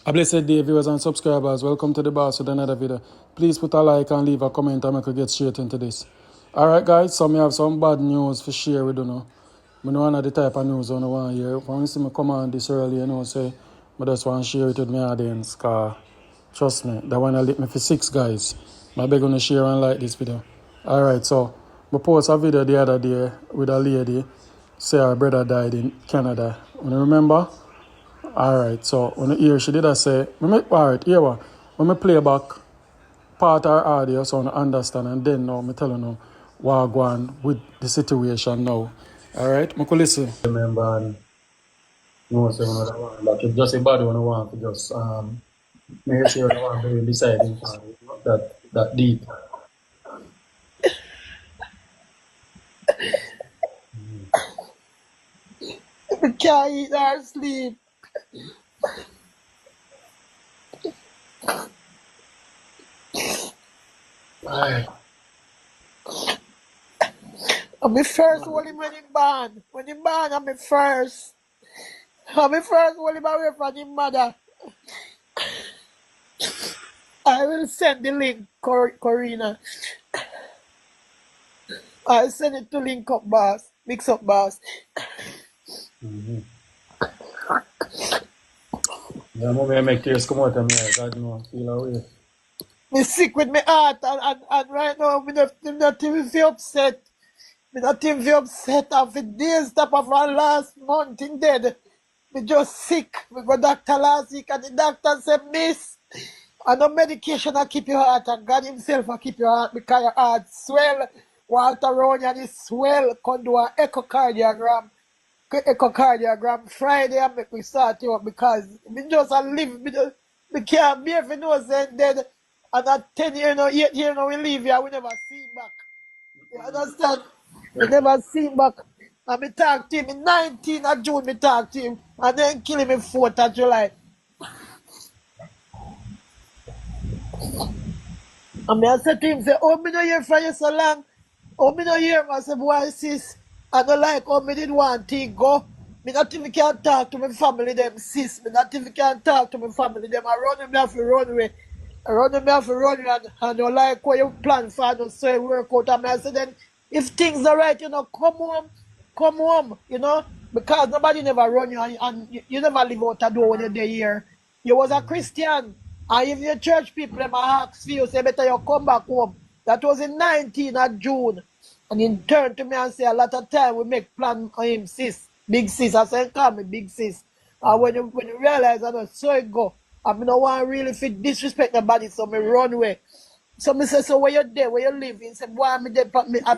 A blessed day, viewers and subscribers. Welcome to the boss with another video. Please put a like and leave a comment and I could get straight into this. Alright guys, so me have some bad news for share with you know. I know one of the type of news I want to hear. When you see me come on this early, you know, say I just want to share it with my audience. Cause trust me, that one I lit me for 6 guys. I beg you to share and like this video. Alright, so I posted a video the other day with a lady say her brother died in Canada. You remember? Alright, so when you hear she did I say, alright, here what? When I play back part of her audio so I understand and then now I tell you now what go on with the situation now. Alright, I could listen. Remember and no say another one. Like if just a body when I want to just make sure I want to be deciding that deep. I can't eat or sleep. Alright. I'm my first holy when him born. When him born, I'm my first. I'm my first holy away from his mother. I will send the link, Corina. I'll send it to Link Up Boss. Mix Up Boss. Yeah, mommy make tears come out of me. I don't know, feel away. Me sick with my heart and right now I'm not even feel upset. Me not even feel upset after days top of our last month in dead. Me just sick. We go doctor last week and the doctor said, miss, and no medication will keep your heart and God himself will keep your heart because your heart swell. Water around you and it swell. Come do an echocardiogram. Friday I make me start you up because me just a live. Me can't bear if you know saying dead. And at 10 years now, 8 years now we leave here, we never see him back. You understand? We never see him back. And me talk to him in 19th of June, me talk to him. And then kill him in 4th of July. And me I said to him, say, oh, me no hear from you so long. Oh, me no hear. I said, boy, sis, I don't like how me did want to go. Me not even can talk to my family, them, sis. Me not even can talk to my family, them. I run them off the runway. I run them off the runway and I don't like what you plan for, no so it work out. And I said, then, if things are right, you know, come home, you know, because nobody never run you and you never leave out a door when you're there here. You was a Christian. And if your church people them ask for you, say better you come back home. That was in 19th of June. And he turned to me and say a lot of time we make plan on him, sis. Big sis. I said, call me big sis. And when you realize I know so it go. I mean, I don't want to really fit disrespect nobody, so me run away. So me say, so where you there, where you live? He said, boy, me there, but me like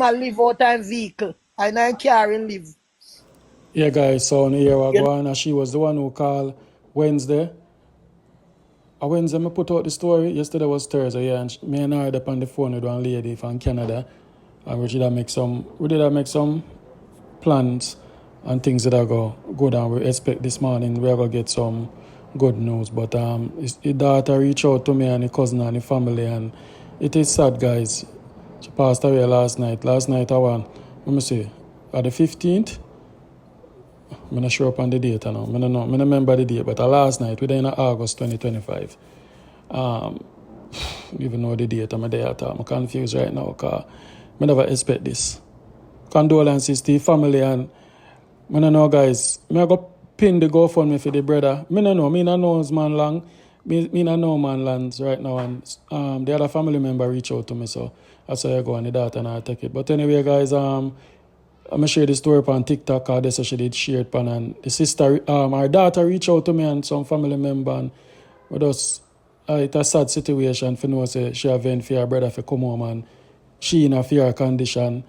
I live out in vehicle. And I carry live. Yeah guys, so on here we go on and she was the one who called Wednesday. On Wednesday, I put out the story. Yesterday was Thursday, yeah, and me and her had up on the phone with one lady from Canada, and we did make some plans and things that are go good. And we expect this morning we are gonna get some good news. But his daughter reached out to me and his cousin and his family, and it is sad, guys. She passed away last night. Last night, let me see, at the 15th. I'm not sure upon the date now. I don't remember the date, but last night, within August 2025. Even know the date, I'm there. I'm confused right now because I never expect this. Condolences to the family, and I don't know, guys. I go pin the GoFundMe for the brother. I don't know. I don't know his man long. I don't know man lands right now, and the other family member reach out to me, so that's why I go on the data and I take it. But anyway, guys, I'm going to share the story on TikTok because that's what she did share it on. And the sister, her daughter reached out to me and some family member, and with us, it's a sad situation for know say she have for her brother to come home and she in a fear condition.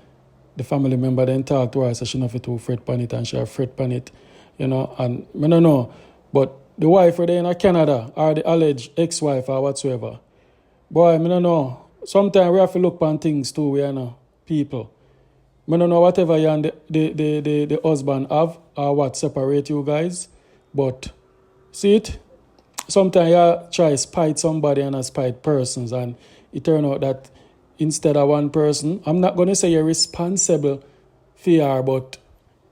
The family member then talk to her, so she not fit to fret on it and she have fret on it, you know. And I don't know, but the wife are there in Canada or the alleged ex-wife or whatsoever. Boy, I don't know. Sometimes we have to look on things too, we know, people. I don't know whatever you and the husband have or what separate you guys, but see it? Sometimes you try to spite somebody and spite persons, and it turns out that instead of one person, I'm not going to say you're responsible for her, but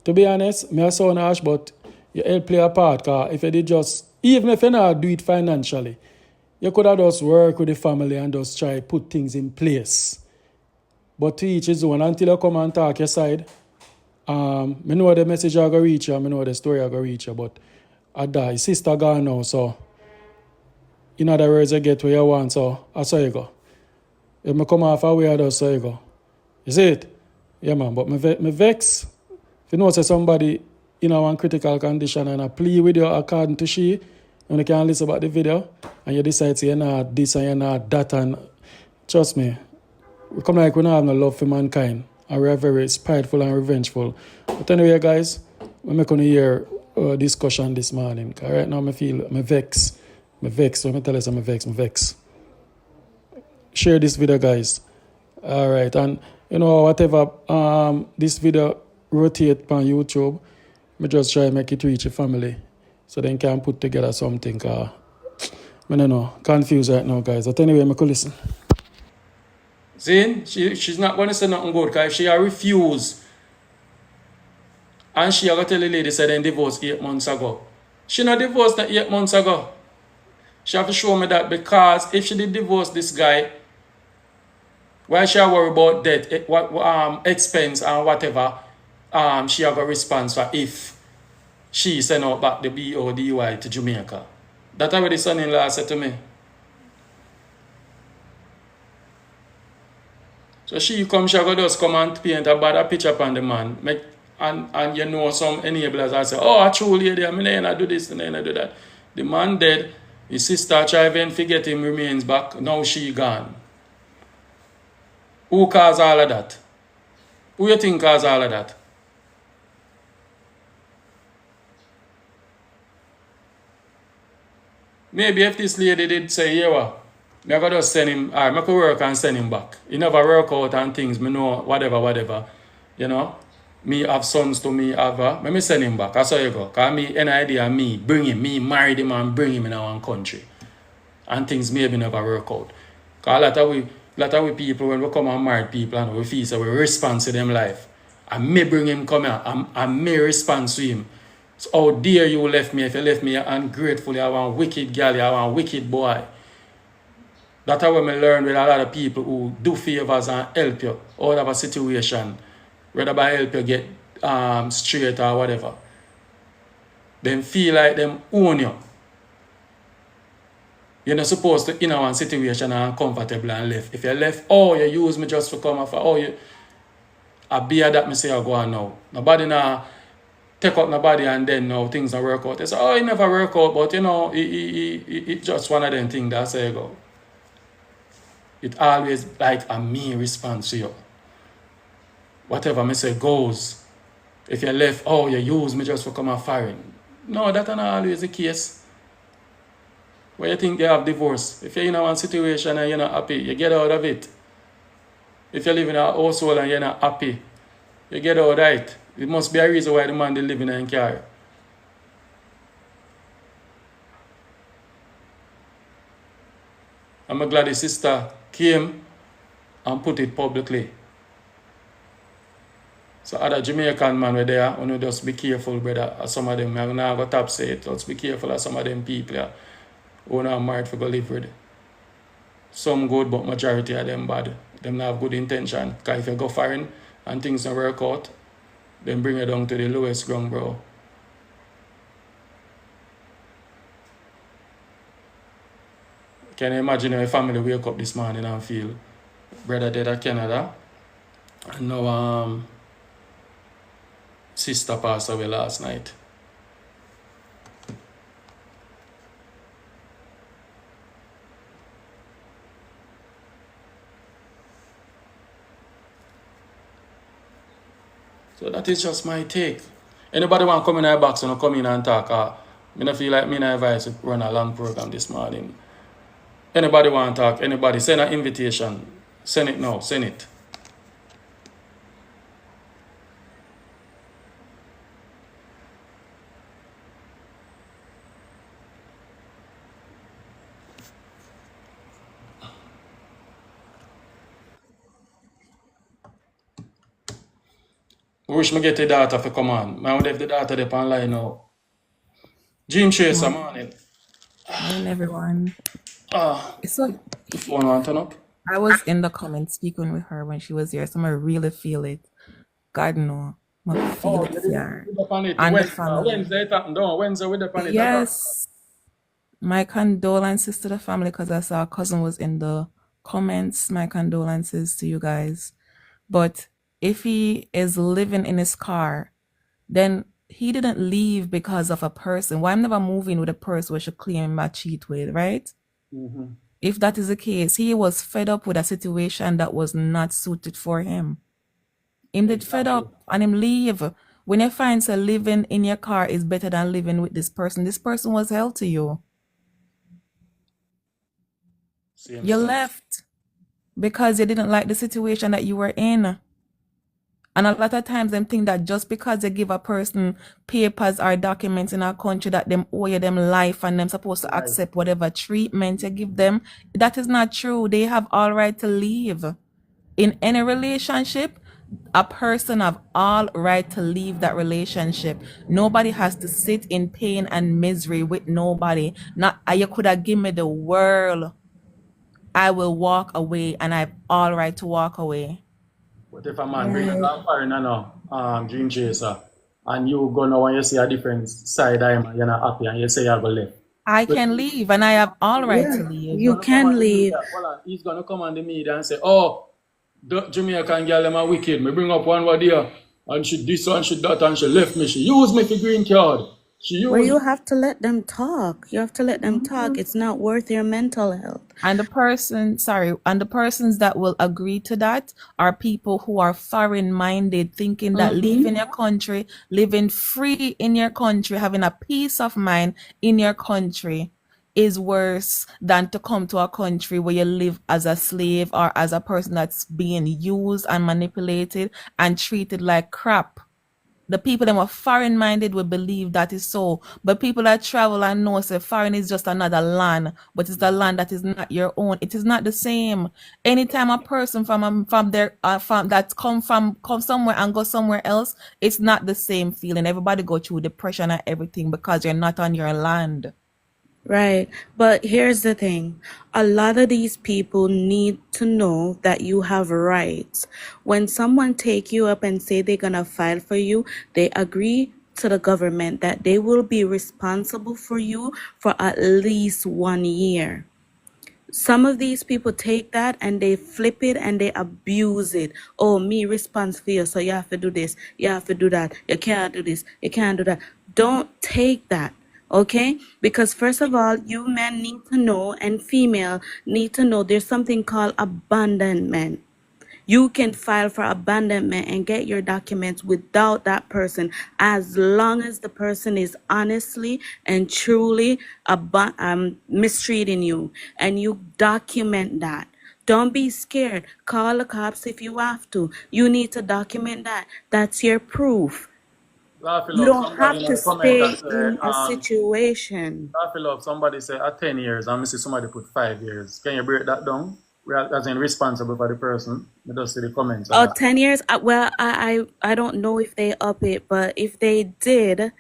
to be honest, me sound harsh, but You help play a part, because if you did just, even if you not do it financially, you could have just work with the family and just try put things in place. But to each his own until you come and talk your side. I know the message I go reach you, I know the story I go reach you, but I die. Sister gone now, so in other words, you get where you want, so I saw you go. If I come off away, I just saw you go. You see it? Yeah, man, but me vex. If you know say somebody in a one critical condition and I plea with you according to she, and you can listen about the video, and you decide to you're not this and you're not that, and trust me, we come like we don't have no love for mankind, and we're very spiteful and revengeful. But anyway, guys, we're making a hear discussion this morning. Cause right now, I feel me vex. So let me tell you something, me vex. Share this video, guys. All right, and you know, whatever this video rotate on YouTube, me just try to make it reach a family so they can put together something. I don't know, confused right now, guys. But anyway, I could listen. See, she's not going to say nothing good, because if she refuse and she got to tell the lady said then divorced 8 months ago. She not divorced that 8 months ago. She have to show me that, because if she did divorce this guy, why she worry about debt, expense and whatever, she have a response for if she send out back the B0DY to Jamaica. That's what the son-in-law said to me. So she go just come and paint a bad picture upon the man. And you know some enablers I say, oh, I truly lady, I mean, I do this and I do that. The man dead, his sister trying to get him remains back, now she gone. Who caused all of that? Who you think caused all of that? Maybe if this lady did say, yeah, well, I could just send him, I could work and send him back. He never work out and things, me know, whatever. You know, me have sons to me have, let me send him back. That's how you go. Because me, any idea, me bring him, me marry him and bring him in our country. And things maybe never work out. Because a lot of we people, when we come and marry people, and we feel so we respond to them life. And me bring him come here, and me respond to him. So how dare you left me? If you left me ungrateful, you want wicked girl, you want wicked boy. That's how I learn with a lot of people who do favors and help you out of a situation. Whether by help you get straight or whatever. Them feel like them own you. You're not supposed to in one situation and comfortable and left. If you left, oh, you use me just for come off, oh, you I be that me say I go on now. Nobody now take up nobody and then now things don't work out. They say, oh, it never work out, but you know, it just one of them things, that's how you go. It always like a me response to you. Whatever me say goes. If you left, oh, you use me just for come off foreign. No, that's not always the case. Where you think you have divorce? If you're in one situation and you're not happy, you get out of it. If you live in a household and you're not happy, you get out of it. It must be a reason why the man is living in car. I'm glad the sister came and put it publicly. So other Jamaican man were there, you just be careful, brother. Some of them, I'm not going to top say it, just be careful of some of them people who are married for go live with. Some good, but majority of them bad. Them not have good intention. Because if you go foreign and things don't work out, then bring you down to the lowest ground, bro. Can you imagine if a family wake up this morning and feel brother dead at Canada and now sister passed away last night. So that is just my take. Anybody want to come in our box and come in and talk? I don't feel like me and advise to run a long program this morning. Anybody want to talk? Anybody send an invitation. Send it now. Send it. Wish me get the data for come on. I would have the data there online now. Dream Chaser, Morning, morning. morning, everyone. Ah, So phone want turn up. I was in the comments speaking with her when she was here, so I really feel it. God know, I feel Oh, it you for did her with up on it. and the Wednesday, family. Wednesday it happened. Don't Wednesday with up on it. That happened. Yes, my condolences to the family because I saw a cousin was in the comments. My condolences to you guys. But if he is living in his car, then he didn't leave because of a person. Why I'm never moving with a person we should claim I cheat with, right? Mm-hmm. If that is the case, he was fed up with a situation that was not suited for him. Him did fed Exactly. up and him leave. When you find so living in your car is better than living with this person was hell to you. Same You stuff. left because you didn't like the situation that you were in. And a lot of times them think that just because you give a person papers or documents in our country that them owe you them life and them supposed to Right. accept whatever treatment you give them, that is not true. They have all right to leave. In any relationship, a person have all right to leave that relationship. Nobody has to sit in pain and misery with nobody. Not you could have given me the world. I will walk away and I've all right to walk away. But if a man bring a Right. foreigner now, Dream Chaser, and you go now and you see a different side of him and you're not happy and you say you're going to leave. I But can leave and I have all right Yeah, to leave. he's you gonna come on can the leave. media. Hold on. He's gonna come on the media and say, "Oh, the Jamaican girl them are wicked. Me bring up one word here, and she this one, she that, and she left me. She used me for green card. She Well, used." you have to let them talk. You have to let them talk. Mhm. It's not worth your mental health. And the persons that will agree to that are people who are foreign minded, thinking that Mm-hmm. leaving your country, living free in your country, having a peace of mind in your country is worse than to come to a country where you live as a slave or as a person that's being used and manipulated and treated like crap. The people that are foreign minded will believe that is so. But people that travel and know say foreign is just another land, but it's a land that is not your own. It is not the same. Anytime a person from their from that come somewhere and go somewhere else, it's not the same feeling. Everybody go through depression and everything because you're not on your land. Right. But here's the thing. A lot of these people need to know that you have rights. When someone take you up and say they're going to file for you, they agree to the government that they will be responsible for you for at least 1 year. Some of these people take that and they flip it and they abuse it. Oh, me response for you, so you have to do this, you have to do that, you can't do this, you can't do that. Don't take that, okay? Because first of all, you men need to know and female need to know there's something called abandonment. You can file for abandonment and get your documents without that person as long as the person is honestly and truly mistreating you and you document that. Don't be scared. Call the cops if you have to. You need to document that. That's your proof. Laughing You up. don't Somebody have in to the comment stay and say, in a situation. laughing up. Somebody say 10 years, and I see somebody put 5 years. Can you break that down? We are as in responsible for the person. I just see the comments and Oh, that 10 years? Well, I don't know if they up it, but if they did,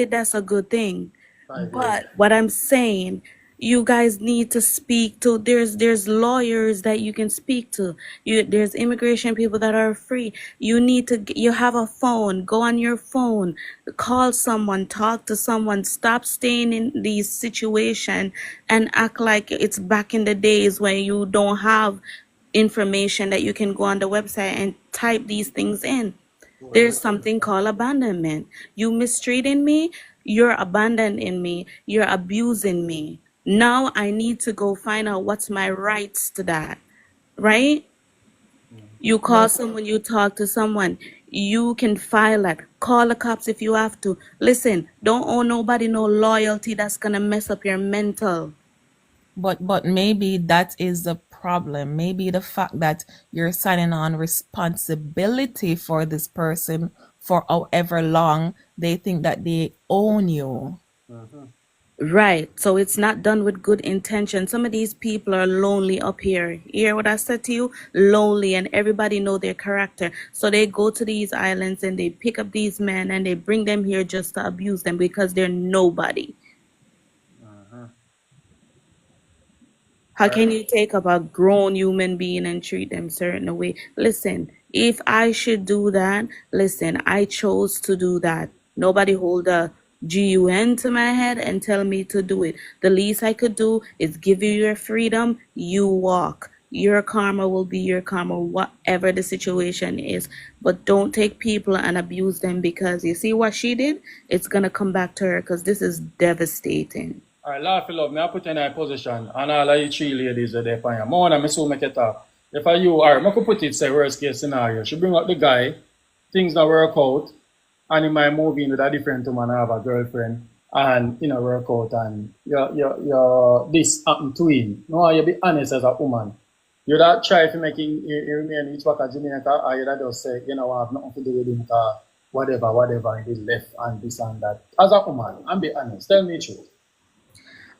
that's a good thing. 5 years. But what I'm saying, you guys need to speak to. There's lawyers that you can speak to. There's immigration people that are free. You need to. You have a phone. Go on your phone, call someone, talk to someone. Stop staying in these situation and act like it's back in the days when you don't have information that you can go on the website and type these things in. There's something called abandonment. You mistreating me, you're abandoning me, you're abusing me. Now I need to go find out what's my rights to that, right? You call Yes. someone, you talk to someone, you can file it. Call the cops if you have to. Listen, don't owe nobody no loyalty that's gonna mess up your mental. But maybe that is the problem. Maybe the fact that you're signing on responsibility for this person for however long they think that they own you. Mhm. Right. So it's not done with good intention. Some of these people are lonely up here. You hear what I said to you? Lonely, and everybody know their character. So they go to these islands and they pick up these men and they bring them here just to abuse them because they're nobody. How can you take up a grown human being and treat them certain way? Listen, if I should do that, listen, I chose to do that. Nobody hold a GUN to my head and tell me to do it. The least I could do is give you your freedom, you walk. Your karma will be your karma, whatever the situation is. But don't take people and abuse them, because you see what she did? It's going to come back to her, because this is devastating. All right, Lord, love, me I put you in a position, and all of you three ladies are there for you. More than me so make it talk. If I you are, I could put it say worst case scenario. She bring up the guy, things not work out, and he might move in with a different woman and have a girlfriend, and you know work out, and your this happen to him. No, you be honest as a woman. You that try to make him remain with back at Jamaica, or you that just say, you know, I have nothing to do with him, whatever, he did left and this and that. As a woman, and be honest, tell me the truth.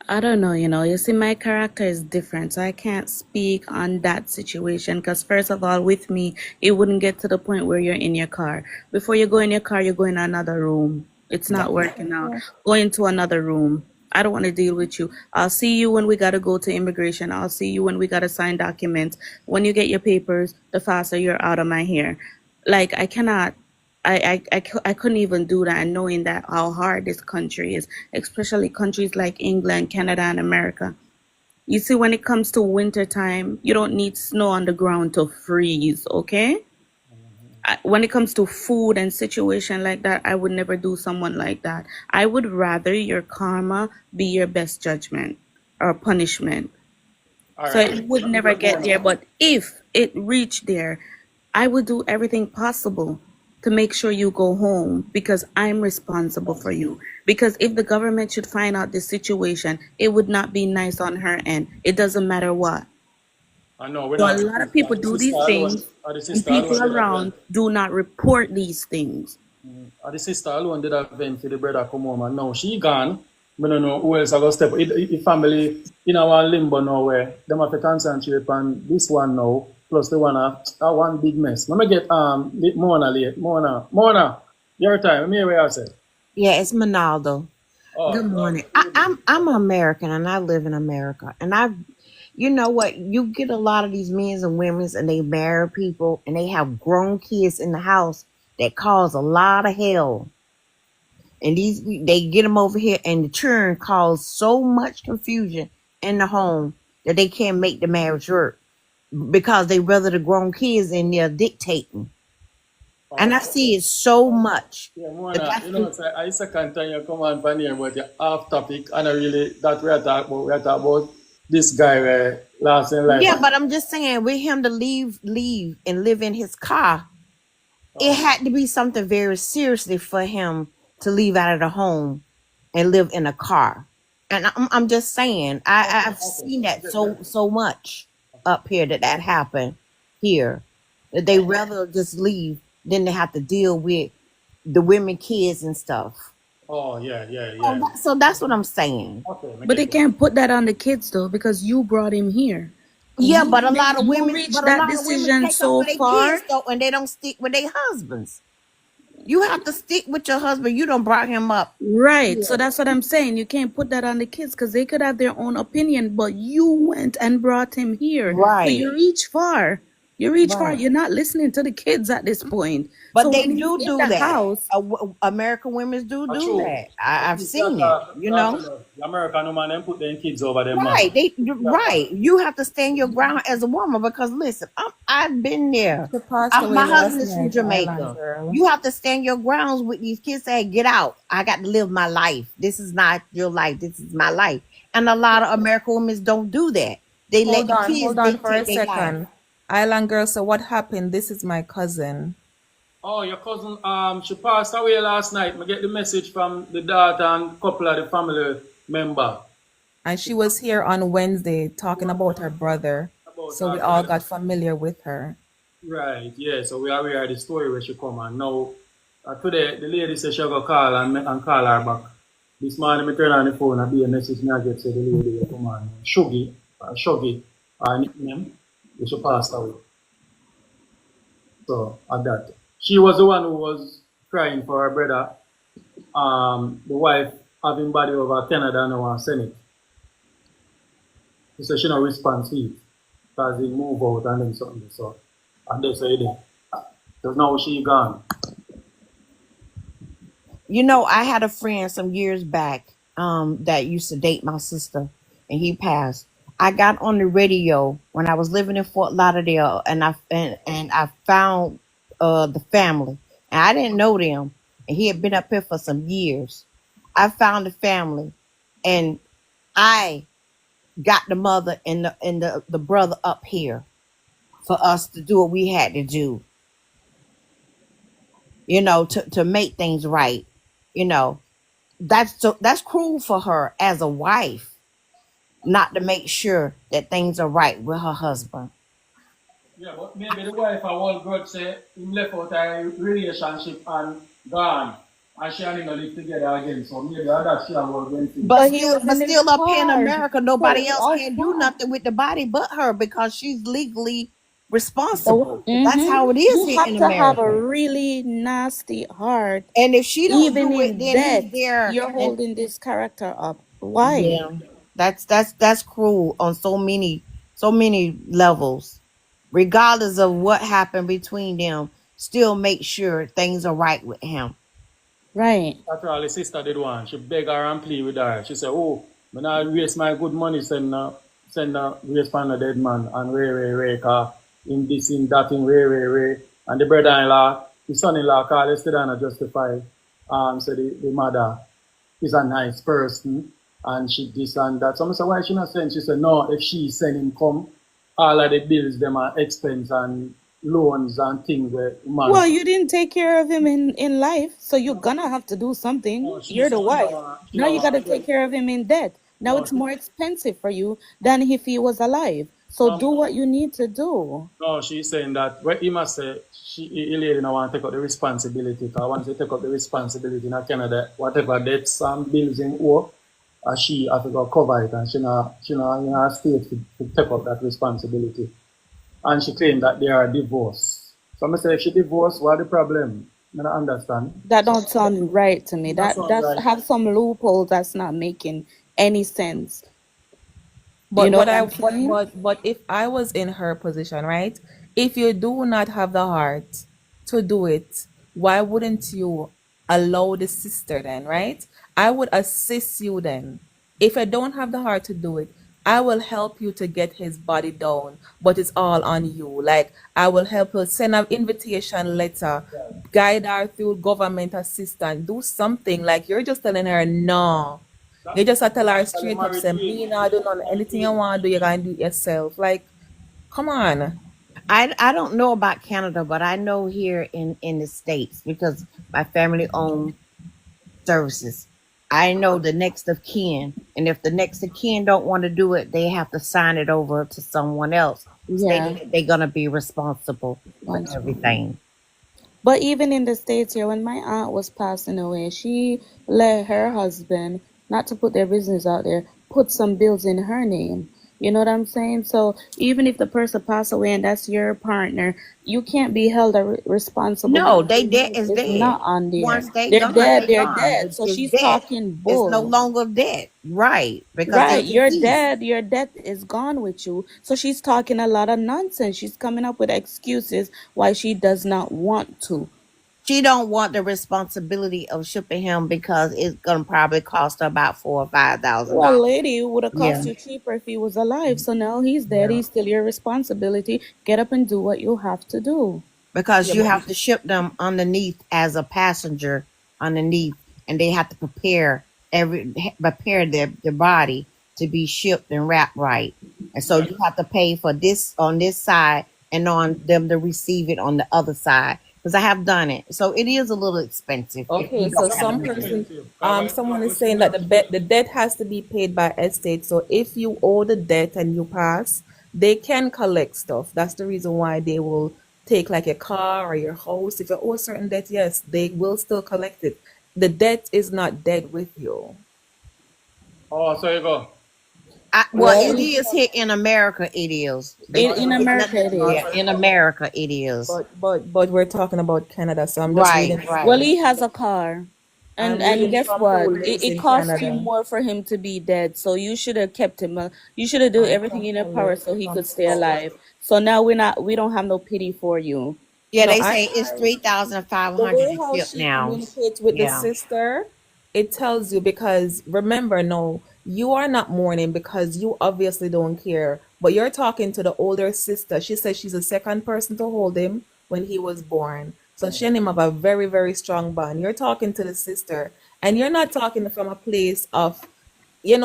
I don't know, you see, my character is different, so I can't speak on that situation. Because, first of all, with me, it wouldn't get to the point where you're in your car. Before you go in your car, you go in another room. It's not working out. Go into another room. I don't want to deal with you. I'll see you when we got to go to immigration. I'll see you when we got to sign documents. When you get your papers, the faster you're out of my hair. Like, I cannot. I couldn't even do that, and knowing that how hard this country is, especially countries like England, Canada, and America. You see, when it comes to winter time, you don't need snow on the ground to freeze, okay? When it comes to food and situation like that, I would never do someone like that. I would rather your karma be your best judgment or punishment. So it would never get there. But if it reached there, I would do everything possible to make sure you go home, because I'm responsible for you. Because if the government should find out this situation, it would not be nice on her end. It doesn't matter what. I know. So a lot of people do these things, and people around do not report these things. The sister alone did have event for the brother come home, and now she gone. I don't know who else I go step. The family in our limbo now where them have to concentrate on this one now. Plus the one one big mess. Let me get Mona late. Mona, your time. Let me hear what I said. Yeah, it's Monaldo. Oh, Good morning. I'm American and I live in America. And you know what? You get a lot of these men and women and they marry people and they have grown kids in the house that cause a lot of hell. And they get them over here, and the children cause so much confusion in the home that they can't make the marriage work, because they rather the grown kids in there dictating. And I see it so much. Yeah, Mona, you know, I second time you come on here, but you're off topic, and I really that we are talking about. We are talking about this guy last in life. Yeah, but I'm just saying, with him to leave and live in his car, it had to be something very seriously for him to leave out of the home and live in a car. And I'm just saying, I've seen that so much up here that happened here, that they rather just leave than they have to deal with the women, kids, and stuff. Oh yeah. So that's what I'm saying. Okay, But they can't put that on the kids though, because you brought him here. Yeah, but a lot of women reach that decision so far, kids, though, and they don't stick with their husbands. You have to stick with your husband. You don't brought him up. Right. Yeah. So that's what I'm saying. You can't put that on the kids, because they could have their own opinion, but you went and brought him here. Right. So you reach far. Far. You're not listening to the kids at this point. But so they do that. House, American women do that. I've seen it. You know, American women them put their kids over them. Right. Right. You have to stand your ground as a woman, because listen, I've been there. My husband's from Jamaica. You have to stand your grounds with these kids. Say, get out. I got to live my life. This is not your life. This is my life. And a lot of American women don't do that. They let the kids. Hold on for a second. Island girl, so what happened? This is my cousin. Oh, your cousin, she passed away last night. I get the message from the daughter and couple of the family member. And she was here on Wednesday talking about her brother. So we all got familiar with her. Right, yeah. So we are aware of the story where she come, and now today the lady said she go call and call her back. This morning, I turn on the phone and be a message me I get say the lady will come on. Shuggy, her nickname, she passed away. So, at that. She was the one who was crying for her brother, the wife having body over Canada now and Senate. She said she no response to it because he move out and then something. So, and they say it. Because now she gone. You know, I had a friend some years back that used to date my sister, and he passed. I got on the radio when I was living in Fort Lauderdale, and I found the family, and I didn't know them, and he had been up here for some years. I found the family, and I got the mother and the brother up here for us to do what we had to do, you know, to make things right, you know. That's cruel for her as a wife not to make sure that things are right with her husband. Yeah, but maybe the wife a whole grudge say him left out a relationship and gone. And she and him no live together again. So maybe that she a whole against him. But But he still, was in his up here in heart. America, Put nobody it else all can do flat. nothing with the body but her because she's legally So, responsible. That's how it is you here have in to have a America. really nasty heart. And if she don't Even do it, in then he's death, there. you're And holding this character up. Why? yeah, that's cruel on so many levels. Regardless of what happened between them, still make sure things are right with him. Right. After all, the sister did one. She beg her and plead with her. She said, oh, when I waste my good money, send waste for a dead man and cause in this, in that, in way. And the brother-in-law, the son-in-law called yesterday and justify, so the mother is a nice person and she this and that. So I said, why she not send? She said, no, if she send him come, all of the bills, them are expense and loans and things where man. Well, you didn't take care of him in life, so you're gonna have to do something. No, she You're the said wife. she Now don't you gotta want to. take care of him in death. Now No, it's more expensive for you than if he was alive. So no, do what you need to do. no, she's saying that what he must say, he lady now want to take up the responsibility. Because once they take up the responsibility in Canada, whatever debts and bills in owe, she have to go cover it and she not in her state to take up that responsibility. And she claimed that they are divorced. So I say if she divorced, what the problem? I don't understand. That don't sound right to me. That's not That's right. have some loophole that's not making any sense. You But know what what I I'm saying? but if I was in her position, right? If you do not have the heart to do it, why wouldn't you allow the sister then, right? I would assist you then. If I don't have the heart to do it, I will help you to get his body down, but it's all on you. Like I will help you send an invitation letter, guide her through government assistance, do something. Like you're just telling her no. You just have to tell her Actually straight up, married say, to me him. not do none, Married to anything you him. want to do, you can do it yourself. Like, come on. I don't know about Canada, but I know here in the States because my family owned services. I know the next of kin, and if the next of kin don't want to do it, they have to sign it over to someone else, stating Yeah. that they're gonna be responsible for everything. But even in the States here, when my aunt was passing away, she let her husband, not to put their business out there, put some bills in her name. You know what I'm saying? So even if the person passed away and that's your partner, you can't be held responsible No, because they your dead name is is dead. not on there. Once they They're gone, dead, they they're gone. dead. So It's she's dead. talking It's no bull. longer dead, right? Because they're Right, you're deceased. dead. Your death is gone with you. So she's talking a lot of nonsense. She's coming up with excuses why she does not want to. She don't want the responsibility of shipping him because it's gonna probably cost her about Well, $4,000 or $5,000. lady, it would have Yeah, cost you cheaper if he was alive. So now he's dead. yeah. He's still your responsibility. Get up and do what you have to do. Because Yeah, you but have to ship them underneath as a passenger underneath, and they have to prepare their body to be shipped and wrapped right. And so yeah, you have to pay for this on this side and on them to receive it on the other side. Because I have done it, so it is a little expensive if Okay, you so don't some have the some more money. person, expensive. Because someone is what she saying would that have to do. the debt has to be paid by estate. So if you owe the debt and you pass, they can collect stuff. That's the reason why they will take like a car or your house. If you owe a certain debt, yes, they will still collect it. The debt is not dead with you. Oh, so you go. Well, Well, it is here in America. It is. They In America, it yeah, is. in America it is. but we're talking about Canada, so I'm just Right, reading right. Well, from he has a car. I'm And reading guess from who what? lives It in costs you Canada. more for him to be dead. So you should have kept him. You should have do I'm everything in your power from so he could stay alive. So now we don't have no pity for you. Yeah, No, they say it's the 3,500 way to how ship she now. communicates with the Yeah. sister, it tells you because remember, no, you are not mourning because you obviously don't care, but you're talking to the older sister. She says she's the second person to hold him when he was born. So she and him have a very, very strong bond. You're talking to the sister, and you're not talking from a place of,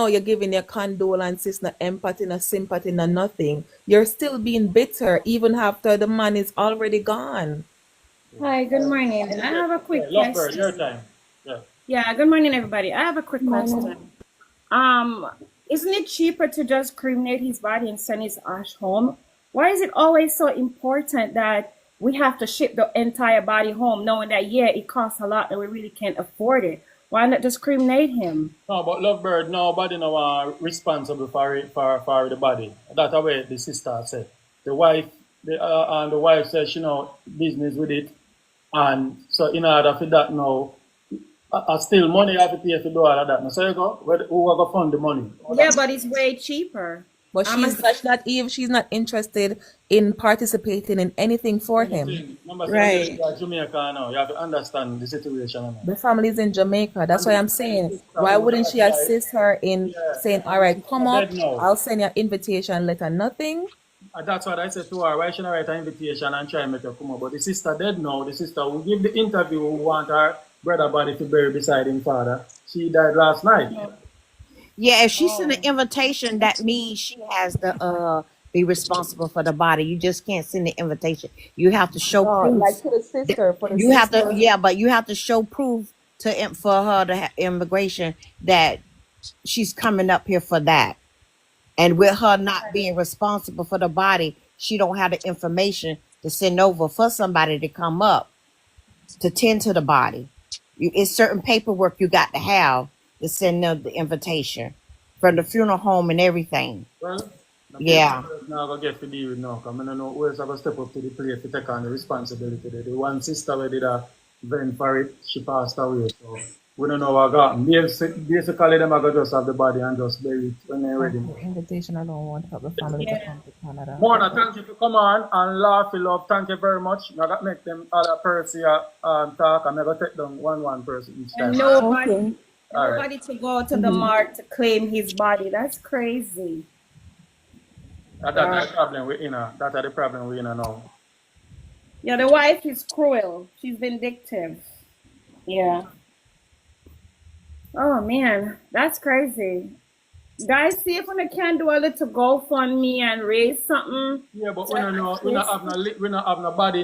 you're giving your condolences, no empathy, no sympathy, no nothing. You're still being bitter even after the man is already gone. Hi, good morning. I have a Yeah, quick Lovebird, your question. time. Yeah. Yeah, good morning, everybody. I have a quick Morning. question. Um, isn't it cheaper to just cremate his body and send his ash home? Why is it always so important that we have to ship the entire body home, knowing that yeah, it costs a lot and we really can't afford it? Why not just cremate him? No, but Lovebird, nobody no responsible for the body. That's the way the sister said. The wife, the wife said she know business with it, and so in order for that now, still money have to pay to do all of that. Now, so you go, who will go fund the money? All Yeah, that. but it's way cheaper. But I'm a, she's not interested in participating in anything for him. Remember, say you Right. are Jamaica now. You have to understand the situation now. The family's in Jamaica. That's And why the I'm saying, sister why who wouldn't she died, assist her in yeah, saying, all and the right, sister come dead up, now. I'll send you an invitation letter. Nothing. And that's what I said to her. Why should I write an invitation and try and make her come up? But the sister dead now. The sister who give the interview who want her brother body to bury beside him father. She died last night. Yeah, if she sent an oh. invitation, that means she has to be responsible for the body. You just can't send the invitation. You have to show No, proof. like to the sister, for the You have to, sister. yeah, but you have to show proof for her to have immigration that she's coming up here for that. And with her not being responsible for the body, she don't have the information to send over for somebody to come up to tend to the body. It's certain paperwork you got to have to send them the invitation from the funeral home and everything. Well, the Yeah. paper is now going to get to deal with now. Because I don't know who else going to step up to the plate to take on the responsibility. The one sister who did a vent for it, she passed away. So we don't know what got. Basically, them are going to just have the body and just bury it when they're ready. The invitation, I don't want to have the family to Yeah. come to Canada. Mona, thank you for coming on and laugh, love. Thank you very much. Now that make them other person talk. I'm going to take them one person each time. And nobody, Okay. All right. nobody to go to the mark to claim his body. That's crazy. That's the problem with That's the problem with now. Yeah, the wife is cruel. She's vindictive. Yeah. Oh man, that's crazy. Guys, see if we can do a little GoFundMe and raise something. Yeah, but we to don't know. We not assist. have we not have no body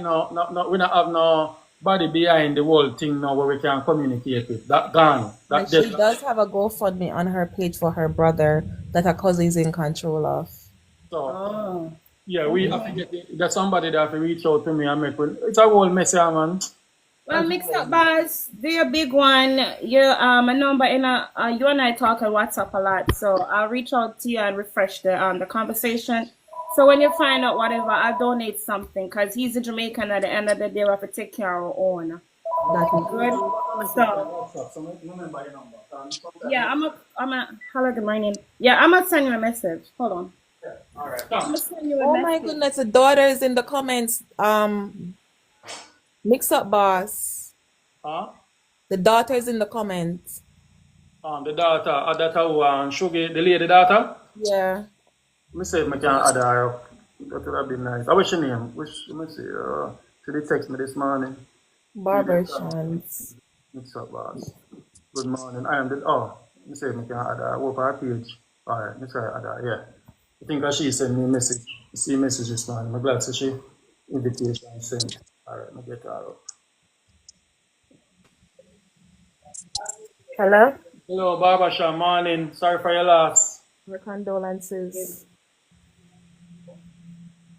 we not have no body behind the whole thing now where we can communicate with. That gone. Like That she dead. does have a GoFundMe on her page for her brother that her cousin is in control of. So Oh. yeah, we have to get somebody that have to reach out to me and make it's a whole messy man. Well, MIXUP boss, do your big one. Your a number in you and I talk on WhatsApp a lot, so I'll reach out to you and refresh the conversation. So when you find out whatever, I'll donate something because he's a Jamaican. At the end of the day, we have to take care of our own. That is Good. So yeah, hello, good morning. Yeah, I'm gonna send you a message. Hold on. All right. I'm gonna send you a oh my message. goodness, the daughter is in the comments. Mix up boss. Huh? The daughter is in the comments. The daughter who Sugar, the lady daughter. Yeah. Me say me can add her up. That would have been nice. I wish your name. Let me see. She did text me this morning. Barber Shans. What's up, boss? Good morning. I am the let me say me can add her. Work her page. Alright, let's try add her, yeah. I think that she sent me a message. See a message this morning. I'm glad to see invitation sent. Alright, I'll get her up. Hello. Hello, Barbara morning. Sorry for your loss. Her condolences.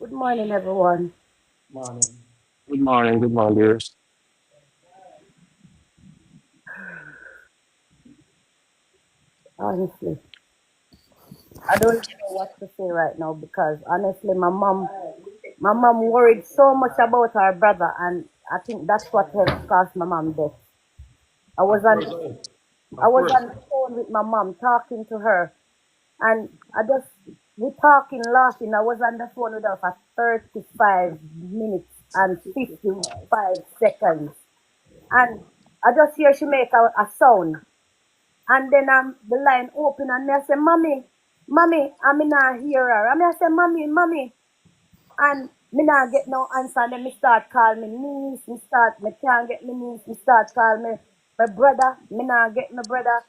Good morning, everyone. Morning. Good morning, dears. honestly. I don't even know what to say right now because honestly, my mom worried so much about her brother, and I think that's what helped cause my mom death. I was Of on course, I of was course. on the phone with my mom talking to her, and we talking, laughing. I was on the phone with her for 35 minutes and 55 seconds, and I just hear she make a sound. And then the line open and me I say, Mommy, Mommy, and me not hear her. And me I say, Mommy, Mommy. And me not get no answer. And then me start call me niece. Me can't get me niece. Me start call me my brother. Me not get my brother.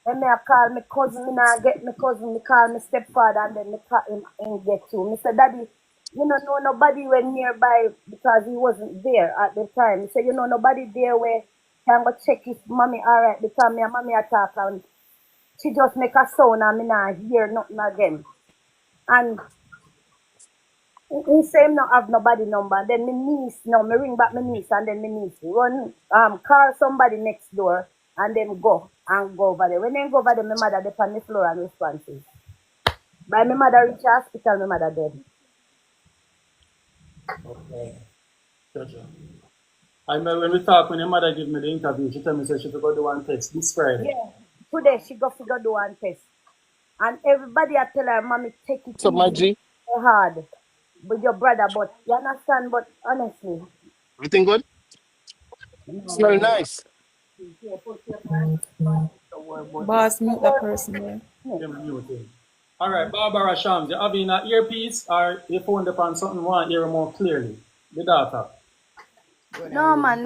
Then me I call me cousin. Me not get my cousin. Me call me stepfather. And then me call him and get to. Me say, Daddy, you know nobody went nearby because he wasn't there at the time. He said, nobody there where can go check if mommy alright because me and mommy attack and she just make a sound and me not hear nothing again. And he say him not have nobody number. And then my niece, me ring back my niece and then my niece run call somebody next door and then go over there. When they go over there, my mother dey on the floor and responses. By my mother reach hospital, my mother dead. Okay. Gotcha. I remember when we talk, when your mother give me the interview, she tell me say she forgot do one text this Friday. Yeah. Today she go figure do one test. And everybody I tell her, Mommy, take it So, my easy, G, hard with your brother, but you understand, but honestly, everything good? Smell nice. Boss, mute that person there. Give me new thing. All right, Barbara Shams, you having an earpiece or your phone depend something want hear more clearly? The data. no man,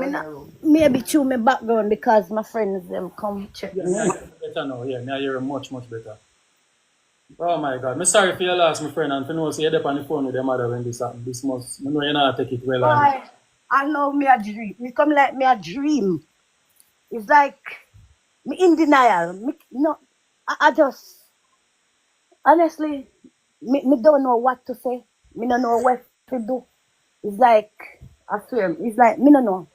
maybe chew my background because my friends them come check Yeah, me. me I hear better now. Yeah, me I hear much, much better. Oh my God. Me sorry for your loss, my friend, and for know say you're on the phone with your mother when this happen. This must, I know you not take it well and Boy, I know me a dream. It come like me a dream. It's like me in denial. I just honestly me don't know what to say. Me don't know what to do. It's like I swear, it's like me don't know.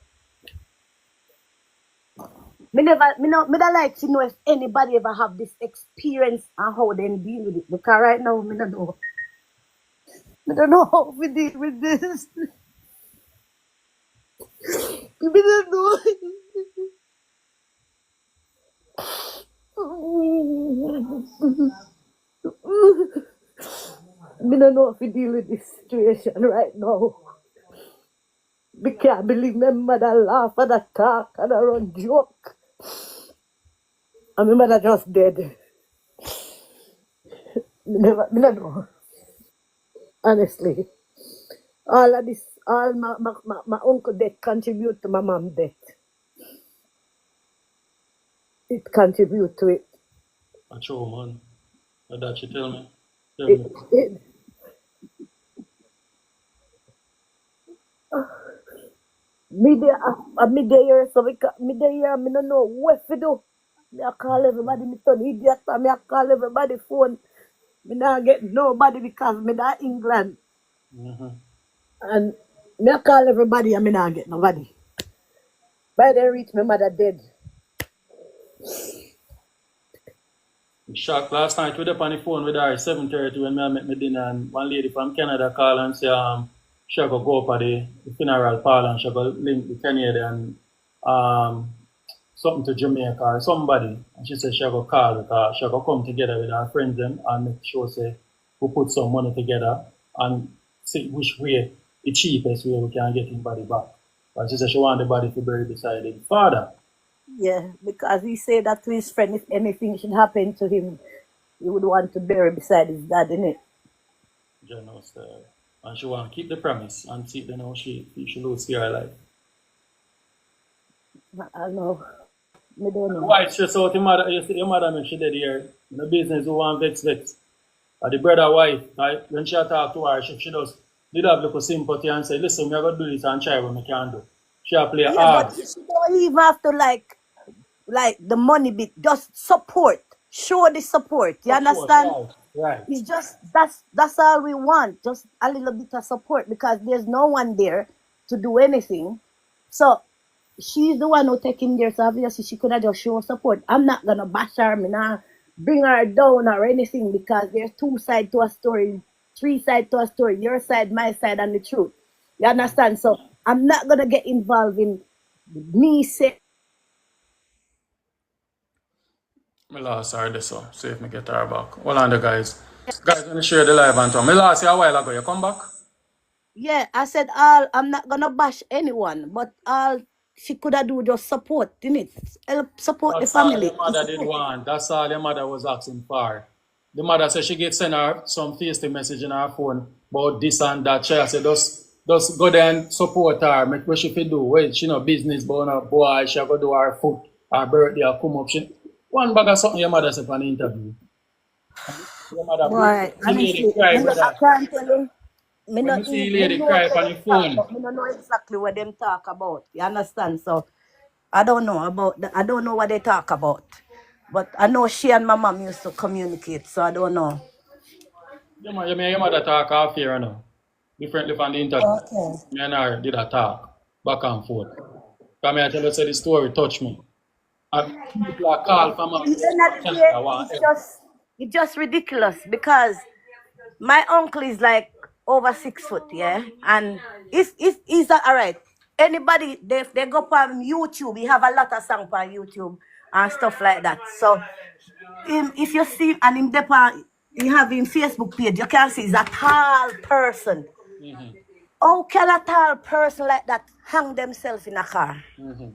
Me don't like to know if anybody ever have this experience and how they deal with it. Because right now me don't know. Me don't know how we deal with this. Me don't know. Me don't know if we deal with this situation right now. Me can't believe my mother laugh and I talk and I run joke. And my mother just dead. Me don't know. Honestly. All of this, all my uncle death contribute to my mom death. It contribute to it. a true man. That you tell me. Tell It, me. it me there here, so me there here, me don't know what to do. Me I call everybody, me turn idiot, and me I call everybody phone. Me not get nobody because me not England. Mm-hmm. And me I call everybody and me not get nobody. By then reach my mother dead. I'm shocked. Last night we were on the phone with her at 7:30 when I met my dinner and one lady from Canada called and say she go up at the funeral parlor and she go link the Canadian something to Jamaica or somebody. And she said she go call because she go come together with her friends them and make sure say we put some money together and see which way the cheapest way we can get his body back. But she said she want the body to bury beside his father. Yeah, because he said that to his friend if anything should happen to him, he would want to bury beside his dad, innit? You know, so, and she want to keep the promise and see you know she lose her life. I know. Me don't know. Why stress out your mother make she dead here. In the business who want vex. The brother wife, right? When she talk to her, she does did have little sympathy and say, listen, we are gonna do this and try what we can do. She a play Yeah, but hard. she don't even have to like the money bit. Just support. Show the support. You Support, understand? right, right. It's just that's all we want. Just a little bit of support because there's no one there to do anything. So she's the one who taking there. So obviously she could have just show support. I'm not gonna bash her. Me nah bring her down or anything, because there's two sides to a story, three sides to a story, your side, my side, and the truth. You understand? So I'm not gonna get involved in me saying Me lost her this so. See if me get her back. Hold on there, guys. Guys, when you share the live and me lost you a while ago. You come back? yeah, I said all I'm not gonna bash anyone, but all she could have do just support, didn't it? Help support the That's all family. your mother did want. That's all your mother was asking for. The mother said she get send her some tasty message in her phone about this and that. She said just go there and support her. Make what she fit do. Well, she no business, but no boy, she go do her foot, her birthday, her come up. She, one bag of something your mother said on the interview. Your mother break. Boy, The lady honestly, cry, I brother. can't tell you. Me When not you see the even, me lady know cry what on them the talk, phone, but me don't know exactly what them talk about. You understand? So I don't know about I don't know what they talk about. But I know she and my mom used to communicate, so I don't know. your mother talk off here now. Differently from the interview. Okay. Me and her did a talk back and forth. Come here, I tell you, say the story touch me. And people are called from At the end of the day, Canada, want help. it's just ridiculous, because my uncle is like over 6 foot, yeah, and is that all right? Anybody they go on YouTube, he have a lot of songs on YouTube and stuff like that. So if you see and him he have him Facebook page, you can see he's a tall person. Mm-hmm. How can a tall person like that hang themselves in a car? Mm-hmm.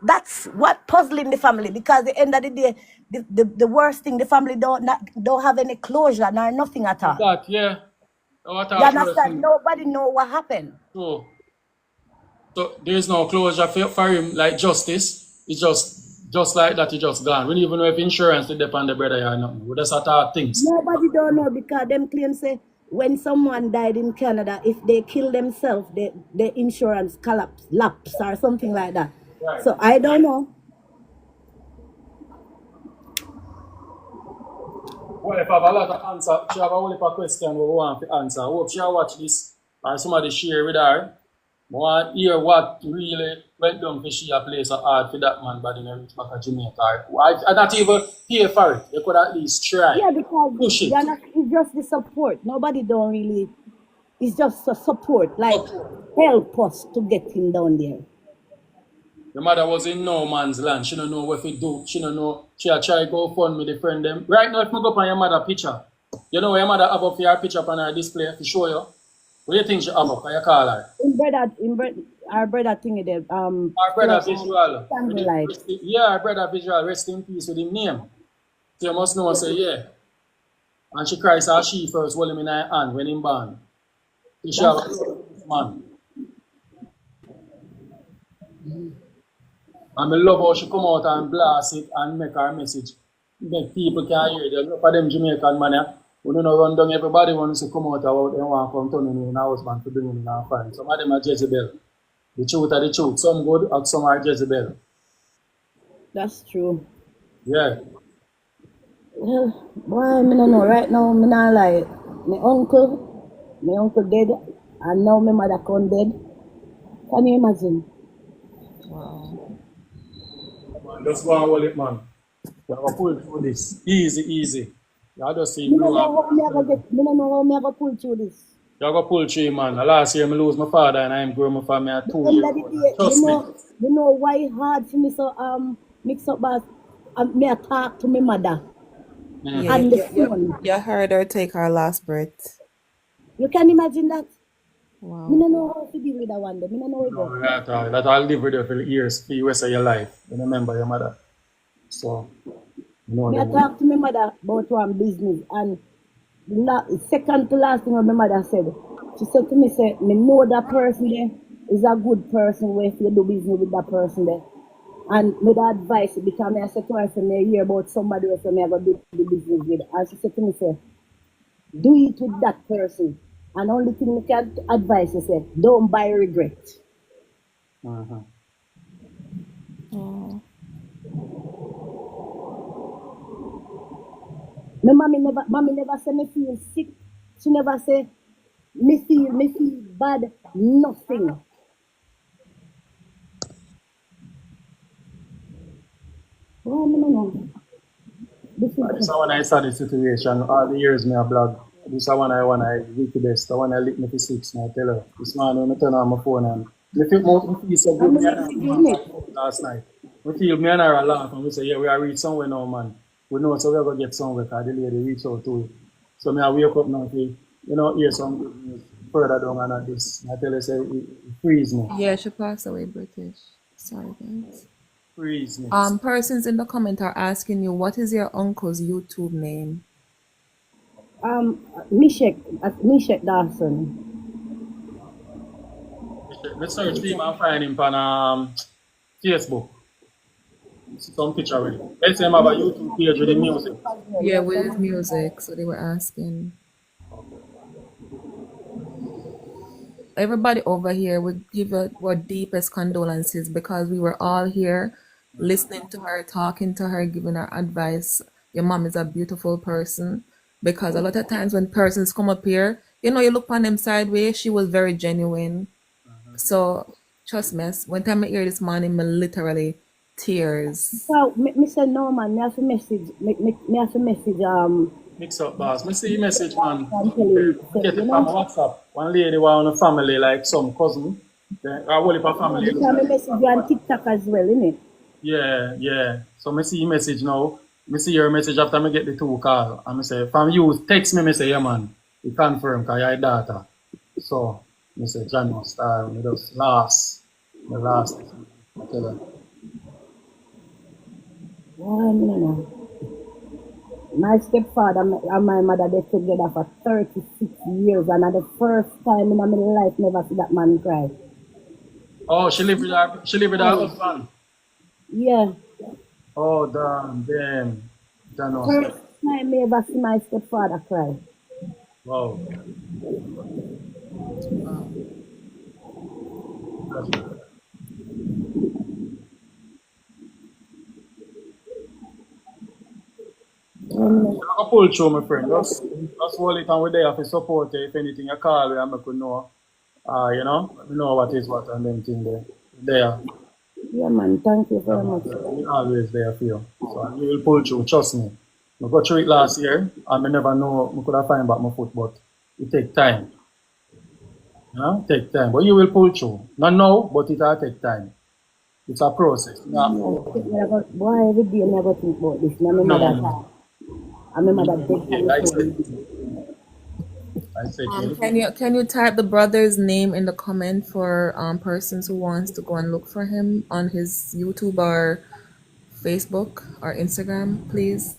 That's what puzzling the family, because at the end of the day, the worst thing, the family don't have any closure nor nothing at all. That, yeah. What You our understand? person. Nobody know what happened. So, so there is no closure for him, like justice. It's just like that, he just gone. We don't even know if insurance did depend on the brother or nothing. We just start things. Nobody don't know, because them claim say when someone died in Canada, if they kill themselves, the insurance lapse or something like that. Right. So I don't know. Well, if I have a lot of answer, she have a whole heap of question we want to answer. I hope she watch this or somebody share with her. I want to hear what really went down for she a place of art for that man body in reach back to Jamaica. I not even pay for it. They could at least try. Yeah, because Push it. it's just the support. Nobody don't really. It's just a support, like Support. help us to get him down there. The mother was in no man's land. She don't know what to do. She don't know. She a try go fund me the friend them. Right now, if you go up on your mother picture, you know what your mother have up your picture up on her display to show you. What do you think she have up? Can you call her? Our brother thing there, Our brother visual. candlelight. Yeah, our brother visual. Rest in peace with him name. So you must know, say, yeah. And she cries how she first hold him in her hand when him born. She have a man. And I love how she come out and blast it and make her message. Make people can hear it. Look at them Jamaican man, yeah. We don't run down everybody wants to come out about them want to come turn in a husband to bring in a find. Some of them are Jezebel. The truth are the truth. Some good and some are Jezebel. That's true. Yeah. Well, boy, me no know. Right now, me not lie. My uncle dead, and now my mother come dead. Can you imagine? Wow. Man, just go and hold it, man. You have to pull through this. Easy, easy. You just see Me no blue know how me ever and get. Me no know how me ever pull through this. you go pull through, man. Last year, I lose my father and I'm growing my family at The 2 end years of the old. day, Trust me. you know why it hard for me so mix up, but me I talk to my mother Yeah, Mm-hmm. on the phone. you heard her take her last breath. You can imagine that. Me Wow. no know how to deal with that one day. Me no know it No, go. that I'll live with you for years, for the rest of your life. You remember your mother. So, you know Me I them. talk to my mother about one business, and second to last thing what my mother said, she said to me, say, me know that person there is a good person where if you do business with that person there. And me the advice, because me I said to her, say, me hear about somebody else me I go do the business with. And she said to me, say, do it with that person. And only thing me can advise is say, don't buy regret. Mm-hmm. Oh. My mommy never say me feel sick. She never say me feel bad. Nothing. Oh, no. This is This is when I started the situation. All the years me a blog. This is when I want I week the best. I want I lick me for 6 now. Tell her. This man when I turn on my phone and me feel so how good. Me many and her messages laugh in it? and talk last night. We feel me and her a laugh and we say yeah we are reach somewhere now man. We know so we are gonna get somewhere because the lady reach out to it. So me I wake up now to hear some good news further down and at this. I tell her say it frees me. Yeah, she passed away British. Sorry, guys. Frees me. Persons in the comment are asking you, what is your uncle's YouTube name? Mishek Dawson. Let's search him and find him on Facebook. Some picture with him. Let's say him have a YouTube page with the music. Yeah, with his music. So they were asking. Everybody over here would give our deepest condolences because we were all here listening to her, talking to her, giving her advice. Your mom is a beautiful person. Because a lot of times when persons come up here, you look on them sideways. She was very genuine. So trust me, when time I hear this morning, me literally tears. So, me say no man, me have to message, me have to message, Mix up, boss. Me see your message, man. I'm telling you, Get it from WhatsApp. One lady was on a family, like some cousin. Then I will a family. you can message you on TikTok as well, innit? Yeah. So me see your message now. Me see your message after me get the 2 call. And me say, from you, text me say, yeah man, you confirm because you're data. So, me say, Johnny Star, me just the last. I tell her. Why, no. My stepfather and my mother, they together for 36 years, and at the first time in my life, never see that man cry. Oh, she live with her husband. Yeah. Oh, damn. First time I ever see my stepfather cry. Wow. I'm gonna pull through, my friend. Just hold it and we're there for support you. If anything, you call me and I could know. Let me know what is what and then thing there. Yeah, man. Thank you very much. We're always there for you. So you will pull through, trust me. I got through it last year and I never know I could have find back my foot, but it take time. Take time. But you will pull through. Not now, but it will take time. It's a process. Why every day I never think about this? No. I remember that I said, can you type the brother's name in the comment for persons who wants to go and look for him on his YouTube or Facebook or Instagram, please?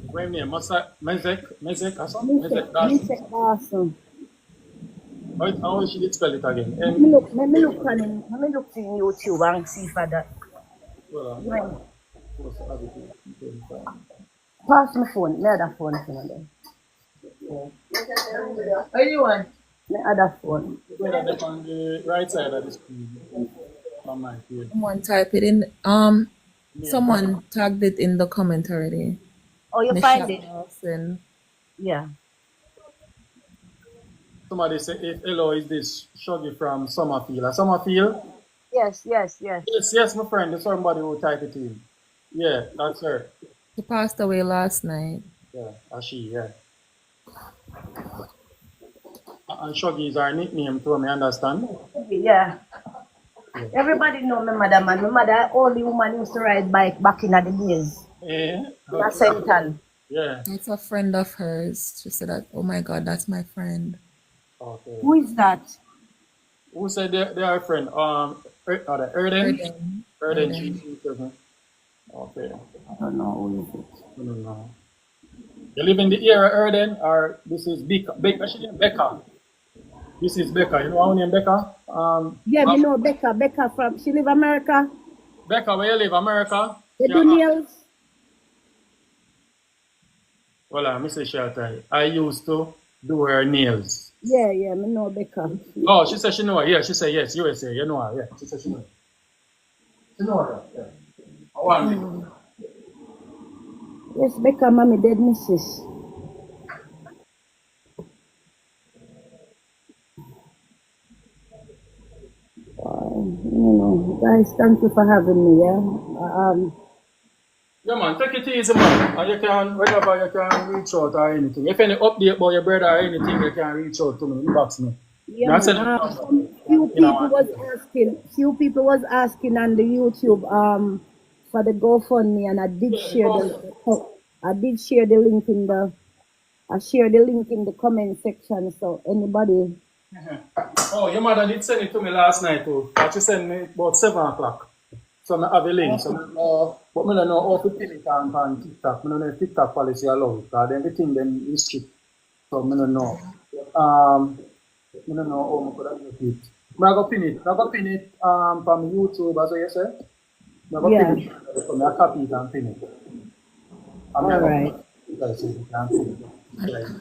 What name? Mezek Dawson. How should it spell it again? Let me look on him. Let me look in YouTube and see for that. Pass my phone. My other phone. What do you want? My other phone. On the right side of the screen. Someone type it in. Someone tagged it in the comment already. Oh, you find it? Dawson. Yeah. Somebody say, hello, is this Shuggy from Summerfield? Summerfield? Yes. Yes, my friend. There's somebody who typed it in. Yeah, that's her. She passed away last night. Yeah, yeah. And Shuggy is our nickname too, I understand? Yeah. Everybody know my mother, man. My mother, only woman used to ride bike back in the days. Yeah. That's Senton. Yeah. It's a friend of hers. She said that, oh my God, that's my friend. Okay. Who is that? Who said they are a friend? Erden? Erden. Okay. I don't know who is it. I don't know. You live in the area, Erden, or this is Becca? This is Becca. You know how name Becca? Yeah, we know Becca. Becca she live America. Becca, where you live? America? They do nails. Well, Mr. Shelter, I used to do her nails. Yeah, me know Becca. Oh, she said she know her. Yeah, she said yes, USA. You know her. Yeah, she said she know her. She know her. Yeah. Yes, Becca, mommy dead missus. Guys, thank you for having me. Yeah, Yeah, man, take it easy, man. And you can, whenever you can reach out or anything. If any update about your brother or anything, you can reach out to me, inbox me. Yeah, I man. send it Some few you know, people was asking, on the YouTube for the GoFundMe, and I did share the link in the comment section. So anybody, Oh, your mother did send it to me last night too. But she sent me about 7 o'clock. So I have a link. So I know, but I don't know how to pin it on TikTok. I don't know if TikTok policy allow it. Because everything then restrict. So I don't know. I don't know how I could get it. I go pin it. I go pin it from YouTube as you say. I go yeah. pin it. So I copy it and pin it. All right.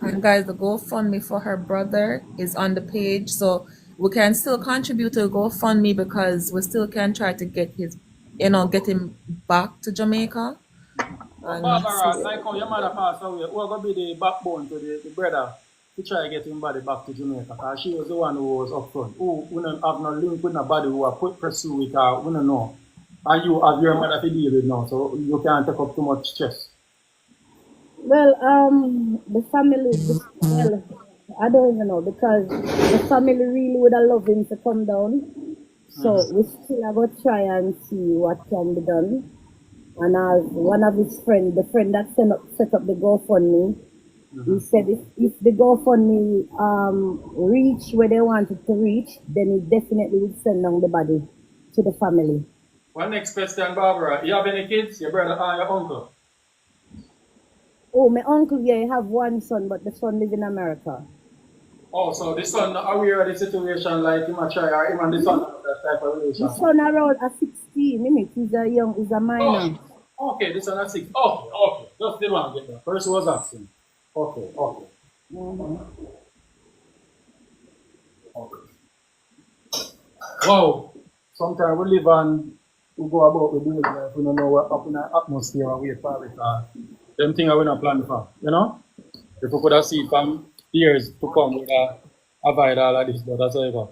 And guys, the GoFundMe for her brother is on the page, so we can still contribute to GoFundMe because we still can try to get get him back to Jamaica. And Barbara, like how your mother passed away, who going to be the backbone to the brother to try to get him body back to Jamaica? Because she was the one who was up front. Who don't have no link with nobody who have pursue it or we don't know. And you have your mother to deal with now, so you can't take up too much stress. Well, the family, well, I don't even know, because the family really would have loved him to come down. So we still are going to try and see what can be done. And as one of his friends, the friend that set up the GoFundMe, he said if the GoFundMe reach where they wanted to reach, then he definitely would send down the body to the family. One next question, Barbara. You have any kids? Your brother or your uncle? Oh, my uncle, yeah, he have one son, but the son live in America. Oh, so the son not aware of the situation, like him a try, or him and the son have that type of The relationship? son around 16, innit? He's a minor. Oh, okay, this one at 6. Okay. Just the one get that. First was asking. Okay. Wow. Sometimes we live and we go about the daily life, we don't know what up in the atmosphere and wait for it. Them things we not plan for, you know? If we could have seen from years to come, we would avoid all of this, but that's how it goes.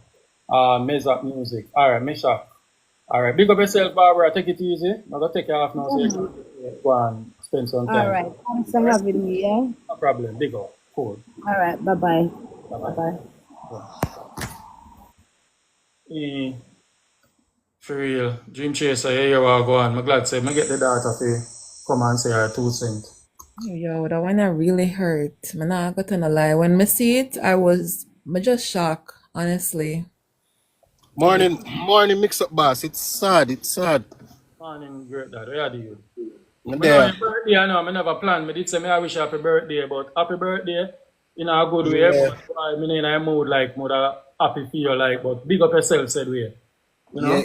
MIXUP music. Alright, MIXUP. Alright, big up yourself, Barbara. Take it easy. I'm going to take you off now so you can go and spend some time. All right. Thanks for having me, yeah? No problem. Big up. Cool. All right. Bye-bye. Bye-bye. For real. Dream Chaser, here you are going. I'm glad to say, I get the daughter to come and say her 2 cents. Yo, that one really hurt. I'm not gonna lie. When I see it, I just shocked, honestly. Morning, MIXUP boss. It's sad. Morning, great dad. Where are you? I'm I know there. your birthday, I know. I never planned. I did say I wish you happy birthday, but happy birthday in a good way. Yeah. But I mean, in a mood like more happy feel like, but big up yourself, said we. You know? Yeah,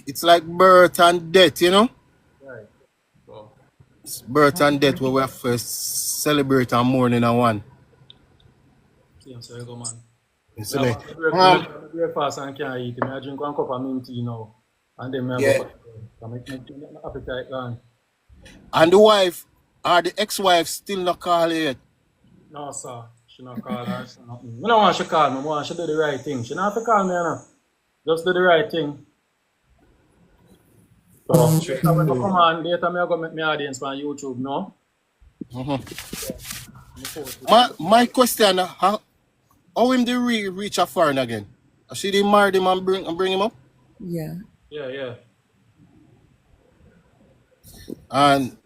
it's like birth and death, you know? Right. So, It's birth and death where we have to celebrate and mourn in a one. see, so you go, man. You see Yeah, me? breakfast and can't eat. I drink 1 cup of mint tea now. And then I Yeah. go to make appetite gone. And the wife or the ex-wife still not call yet. No, sir. She not call her. She not. I don't want she call me. I want she do the right thing. She not have to call me, you know. Just do the right thing. So, when I come on later, I go make my audience on YouTube, no? My question, how him the reach a foreign again? She did marry him and bring him up? Yeah. Yeah. And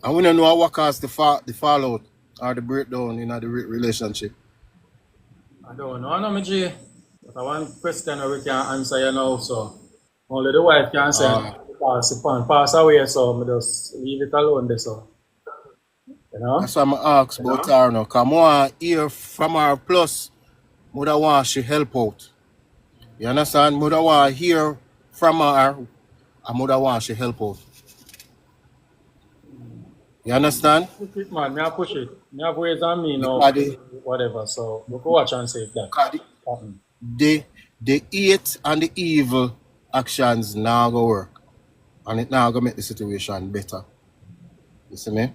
we don't know what caused the fallout or the breakdown in the relationship. I don't know, no, G. But one question we can answer you now, so only the wife can answer. Pass away, so I just leave it alone there, so. You know? That's why I'm asking about her now. Because I want to hear from her, plus I want she help out. You understand? I want to hear from her, and I want she help out. You understand? Push it, man. I push it. I have ways on me now, whatever, so we can watch and say that. The hate and the evil actions now go work. And it now go make the situation better. You see me?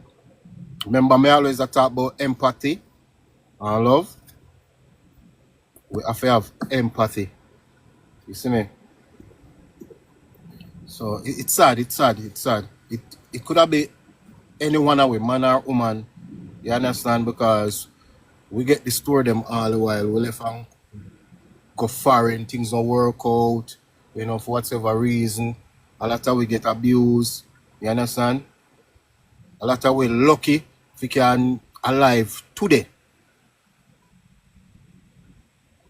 Remember me always talk about empathy and love. We have to have empathy. You see me? So it's sad. it could have been anyone away, man or woman. You understand? Because we get to store them all the while. We left and go foreign, things don't work out, you know, for whatever reason. A lot of we get abused. You understand? A lot of we lucky if we can alive today.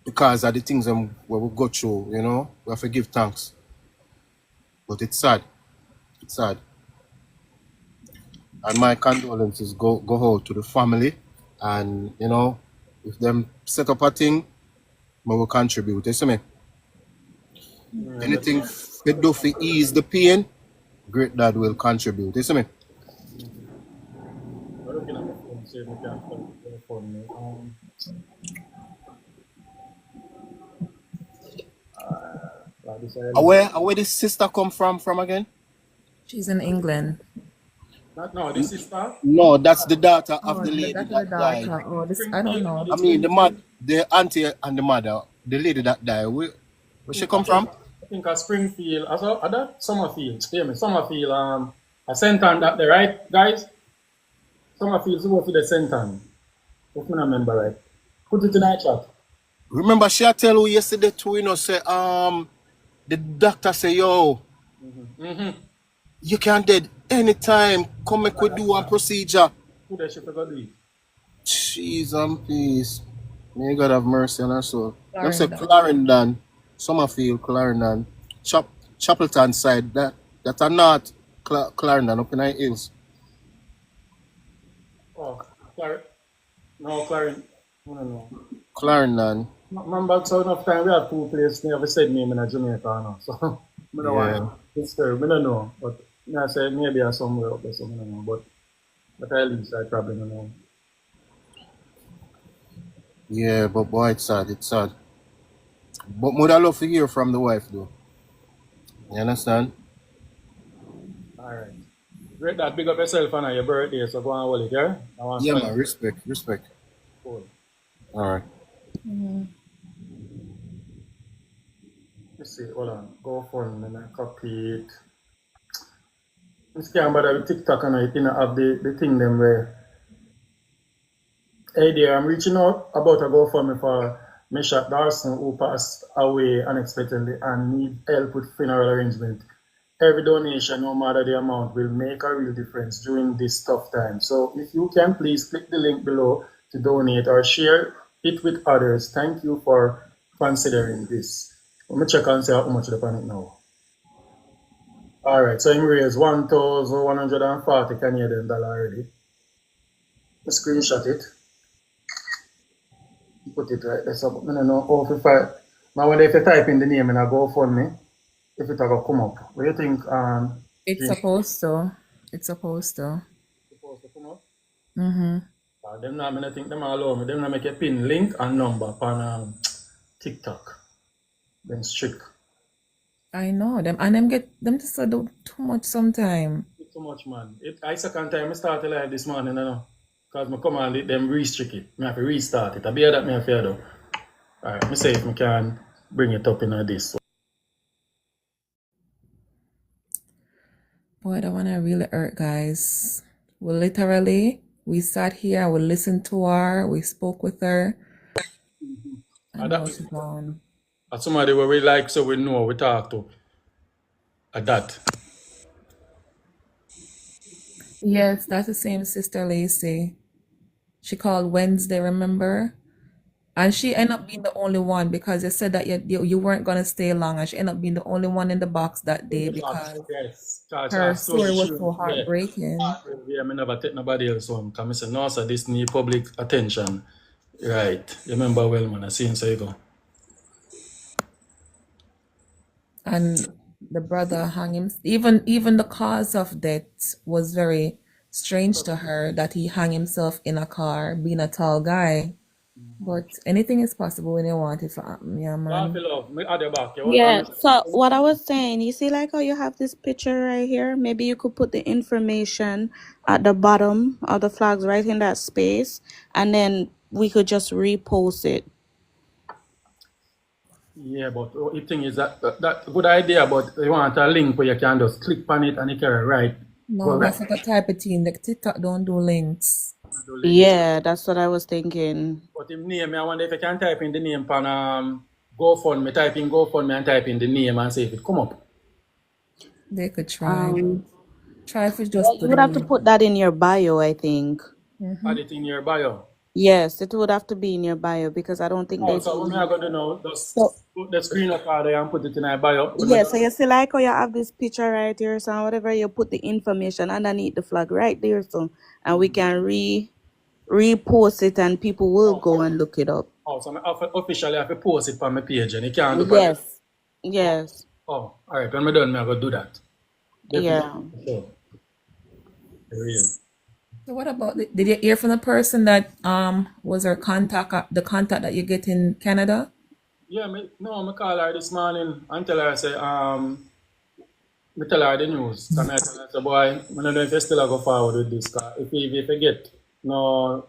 Because of the things where we go through, you know, we have to give thanks. But it's sad. It's sad. And my condolences go out to the family. And, you know, if them set up a thing, we will contribute. You see me? Anything they do for ease the pain, Great Dad will contribute. You see me? I'm looking at my phone, see if I can find the phone. Where this sister come from again? She's in England. No, the sister? No, that's the daughter of the lady That's that the died. daughter. Oh, this I don't know. I mean, the auntie and the mother, the lady that died. Where she come from? I think at Springfield, that Summerfield, hear me, Summerfield, a Senton that there, right, guys? Summerfield supposed to be the Senton, if I remember right. Put it in that chat. Remember, she tell you yesterday too, you know, say, the doctor say, yo, you can dead anytime. Come make we do one procedure. Who does she forgot to do? Jeez and peace. May God have mercy on her soul. Them say Clarendon, Summerfield, Clarendon, Chapelton side, that are not Clarendon up in the hills. Oh, Clarendon. No. Clarendon. Remember, so enough time we have two places never said name in Jamaica now. So I don't want to disturb. I don't know. But I said maybe I'm somewhere up there, so I don't know. But at least I probably don't know. Yeah, but boy, it's sad. It's sad. But would I love to hear from the wife though. You understand? Alright. Great Dad, big up yourself on your birthday, so go and hold it, yeah? Yeah, man, respect. Cool. Alright. Let's see, hold on. Go for it and I copy it. This can't bother with TikTok and it didn't have the thing them where. Hey there, I'm reaching out about a GoFundMe for MIXUP Darson who passed away unexpectedly and need help with funeral arrangement. Every donation, no matter the amount, will make a real difference during this tough time. So if you can, please click the link below to donate or share it with others. Thank you for considering this. Let me check and see how much they're on it now. Alright, so he raised 1,140 Canadian dollar already. Let's screenshot it. Put it right there. So I don't know how to find. Now when if you type in the name and I go GoFundMe, if it will come up. What do you think? It's supposed to. It's supposed to. Supposed to come up? Mm-hmm. I think them allow me. Them not make a pin link and number on TikTok. Them strict. I know them, and them get them just do too much sometime. Too much, man. I second time I started live this morning, you know. Because I come and let them restrict it. I have to restart it. I bear that me affair though. Alright, let me see if I can bring it up in this. Boy, that one I really hurt, guys. We sat here, we listened to her, we spoke with her. And now she's gone. Somebody where we like, so we know we talk to. At that. Yes, that's the same Sister Lacey. She called Wednesday, remember? And she ended up being the only one because you said that you weren't going to stay long. And she ended up being the only one in the box that day because her story was so heartbreaking. Yeah, I never take nobody else home. Because I said, no, sir, this need public attention. Right. You remember well, man. I seen so you go. And the brother hung him. Even the cause of death was very strange to her, that he hung himself in a car, being a tall guy. But anything is possible when you want it to happen, yeah, man. Yeah, so what I was saying, you see like how you have this picture right here? Maybe you could put the information at the bottom of the flags right in that space, and then we could just repost it. Yeah, but the thing is that good idea, but you want a link where you can just click on it and you can write No, Go but I right. forgot type of thing. The TikTok don't do links. Do links. Yeah, that's what I was thinking. But him name, I wonder if I can type in the name pan GoFundMe, type in GoFundMe and type in the name and see if it come up. They could try, but Um, try if it's yeah, just you to would have to do. put that in your bio, I think. Add it in your bio. Yes, it would have to be in your bio because I don't think Oh, they so what told me I you. gonna do now? Just So put the screen up there and put it in my bio. When I yeah, do- so you see like how you have this picture right here, so whatever you put the information underneath the flag right there, so and we can repost it and people will go and look it up. Oh, so I officially have to post it on my page and you can't do it. Yes. Yes. Oh, all right. When I'm done, I go do that. Definitely. Yeah. Sure. For real. So what about did you hear from the person that was her contact the contact that you get in Canada? Yeah, I call her this morning and tell her, I say, me tell her the news. Come I tell her, say, boy, I don't know if you still go forward with this. Cause if you get no,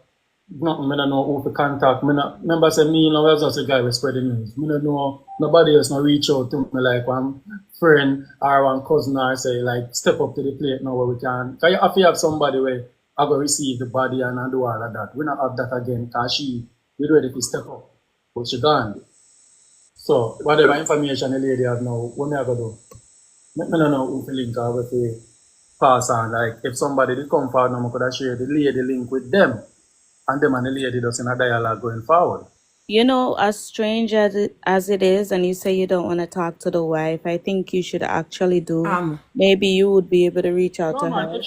nothing, I don't know who to contact. Remember, say, me, I was just a guy who spread the news. I don't know, nobody else no reach out to me like one friend or one cousin or say, like, step up to the plate now where we can. Because you have to have somebody where I go receive the body and do all of that. We not have that again because she we ready to step up. But she gone. So, whatever information the lady have now, what me I go do? I don't know who to link or if they pass on. Like, if somebody did come forward, I could have share the lady link with them. And them and the lady does in a dialogue going forward. You know, as strange as it is, and you say you don't want to talk to the wife, I think you should actually do. Maybe you would be able to reach out No to man, her.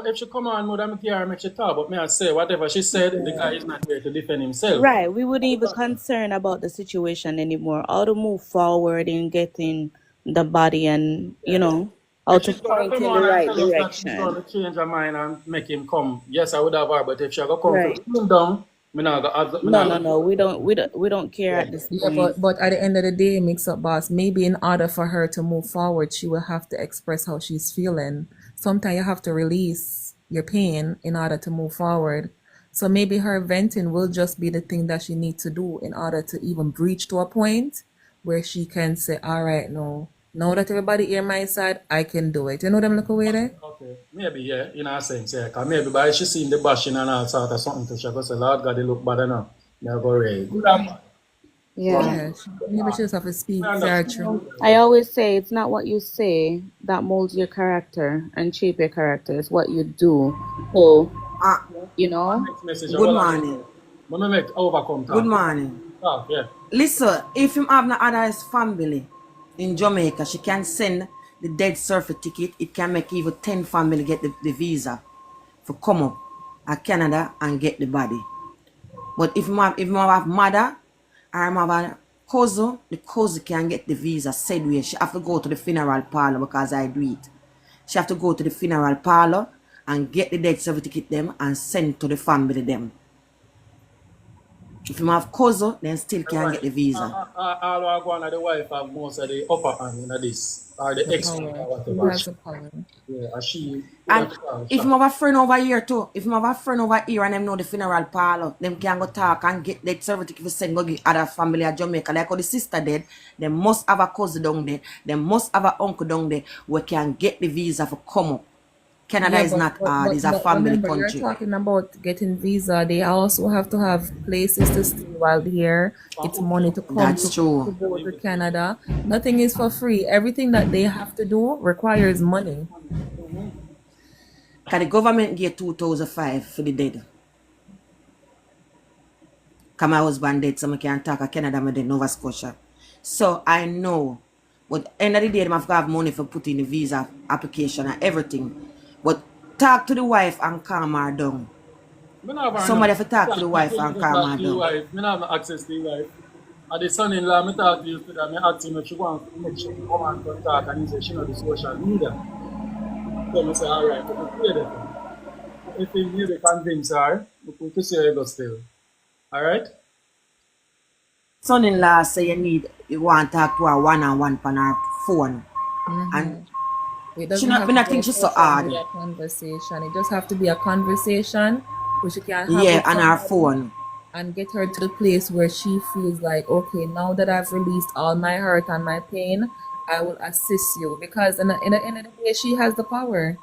if she come on more than me care make she talk, but me I say whatever she said, the guy is not here to defend himself. Right. We wouldn't even concern about the situation anymore. How to move forward in getting the body and, Yeah. how If to she's gonna point come in the on and right tell us that she's direction. gonna change her mind and make him come, yes I would have her, but if she gonna come to Right. him down, me not No. We don't care at this Yeah, point. but at the end of the day, mix up boss, maybe in order for her to move forward, she will have to express how she's feeling. Sometimes you have to release your pain in order to move forward. So maybe her venting will just be the thing that she needs to do in order to even breach to a point where she can say, all right, no, now that everybody hear my side, I can do it. You know them look away there? Okay, maybe yeah, in a sense, yeah. Cause maybe by she seen the bashing and all sort of something to she go say, Lord God, they look bad enough. They go ready. Good and bad. Yeah. Yeah, maybe she just have to I speak to her understand. truth. I always say it's not what you say that molds your character and shape your character. It's what you do. So, Ah, Next message, I good will morning. me make overcome Good talk. morning. Talk, yeah. Listen, if him have no other family in Jamaica, she can send the dead surfer ticket. It can make even 10 family get the visa for come up at Canada and get the body. But if him have mother or him have a cousin, the cousin can get the visa said way. She have to go to the funeral parlor because I do it. She have to go to the funeral parlor and get the dead surfer ticket them and send to the family them. If you have cousin, then still The can wife, get the visa. all who go on the wife have most of the upper hand in this, or the The ex or power. She whatever. has the power. Yeah, and she And if you have a friend over here too, if you have a friend over here and them know the funeral parlor, them can go talk and get that certificate for send go give other family at Jamaica. Like how the sister dead, they must have a cousin down there, they must have an uncle down there where can get the visa for come up. Canada Yeah, is not hard, it's a but family remember, you're country. talking about getting visa. They also have to have places to stay while here. It's money to come That's to true. go to Canada. Nothing is for free. Everything that they have to do requires money. Because the government gave 2005 for the dead. Because my husband dead, so I can talk of Canada, my dead, Nova Scotia. So I know. But end of the day, they have to have money for putting the visa application and everything. But talk to the wife and calm her down. Me not have her Somebody number. have to talk to the wife and calm Talk her to the down. wife. Me not have no access to the wife. And the son-in-law, me talk to you today. Me ask him if she want to make sure come and come talk, and he say she know the social media. So me say alright, but me play that. If he really convince her, we put to see how it goes still. Alright? Son-in-law say you want to talk to her one-on-one on her phone. And It she doesn't not, have me to not be a think she's so social hard. media conversation. It just have to be a conversation which you can have Yeah, with on her somebody phone. and get her to the place where she feels like, okay, now that I've released all my hurt and my pain, I will assist you because in the end of the day, she has the power.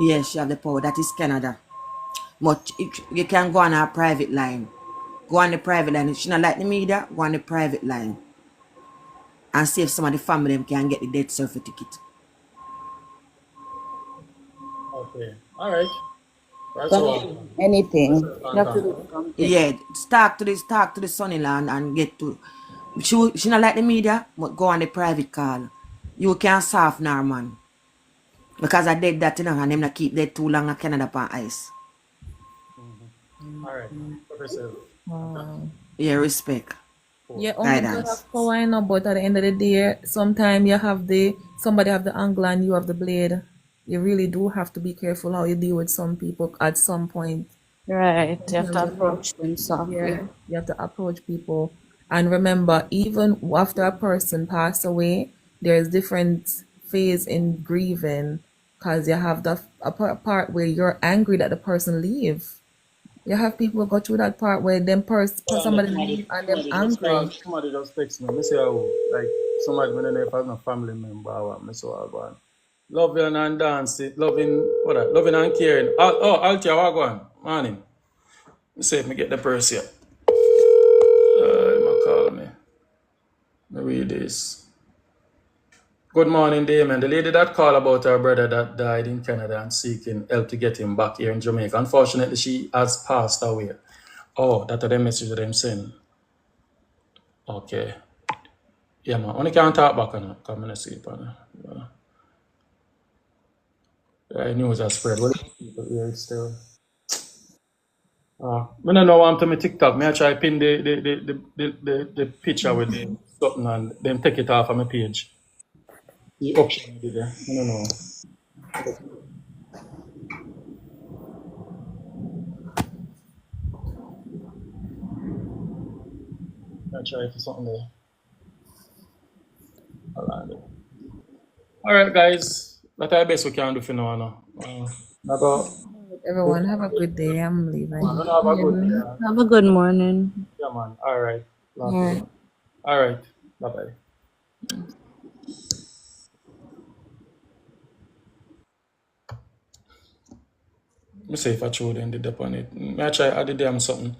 Yes, she have the power. That is Canada. But you can go on her private line. Go on the private line. If she not like the media, go on the private line. And see if some of the family them can get the death certificate. Okay. All right. That's all. Something, anything. You have to do Contact. something. Yeah, talk to the son-in-law and get to. She not like the media, but go on the private call. You can't soft her, man. Because I did that, you know, and them not keep that too long in Canada upon ice. All right. Professor. Wow. Yeah, respect. Yeah, only God Guidance. have power, you know, but at the end of the day, sometimes you have somebody have the angle and you have the blade. You really do have to be careful how you deal with some people at some point. Right. You have Sometimes to you have, approach them softly. yeah, you have to approach people. And remember, even after a person passed away, there's different phase in grieving because you have part where you're angry that the person leave. You have people who go through that part where somebody leave and them angry. Somebody just text me. I say, oh, like, somebody, when I have a family member, I so I go on. Loving and dancing, loving and caring. Altia, what go on? Morning. Me say, me get the purse here. He call me. Me read this. Good morning, Damon. The lady that called about her brother that died in Canada and seeking help to get him back here in Jamaica. Unfortunately, she has passed away. Oh, that's the message that I'm sending. Okay. Yeah, man. Only can't talk back on it. Come in and sleep on it. I news has spread. What people here still? I don't know I'm to my TikTok. Me I try pin the picture with the something and then take it off of my page. The option there. I don't know. I try for something there. All right, guys. That's the best we can do for now. Everyone, have a good day. I'm leaving. Have a good day. Have a good morning. Yeah, man. All right. All right. All right. Bye-bye. Me say if I throw them the dip on it. I try add the damn something.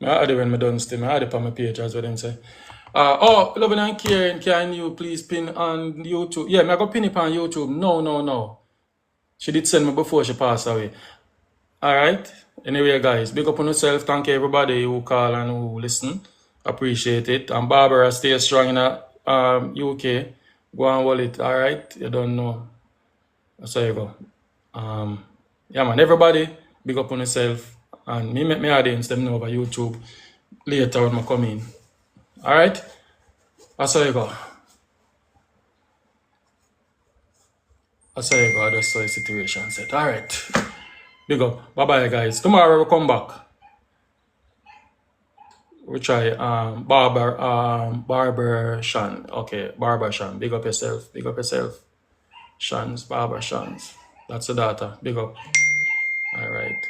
I add it when I done still. I add it on my page as what them say. Loving and caring, can you please pin on YouTube? Yeah, I go pin it on YouTube. No. She did send me before she passed away. Alright. Anyway, guys, big up on yourself. Thank you everybody who call and who listen. Appreciate it. And Barbara, stay strong in UK. Go and hold it, alright? You don't know. That's how you go. Yeah, man, everybody, big up on yourself. And me make my audience them know about YouTube later when I come in. Alright? That's how you go. That's how you go. That's how the situation set. Alright. Big up. Bye-bye, guys. Tomorrow we'll come back. We try Barber Shan. Okay, Barber Shan. Big up yourself. Big up yourself. Shans, Barber Shans. That's the data. Big up. Alright.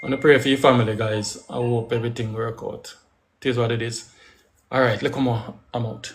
I'm gonna pray for your family, guys. I hope everything work out. It is what it is. Alright, look, come on. I'm out.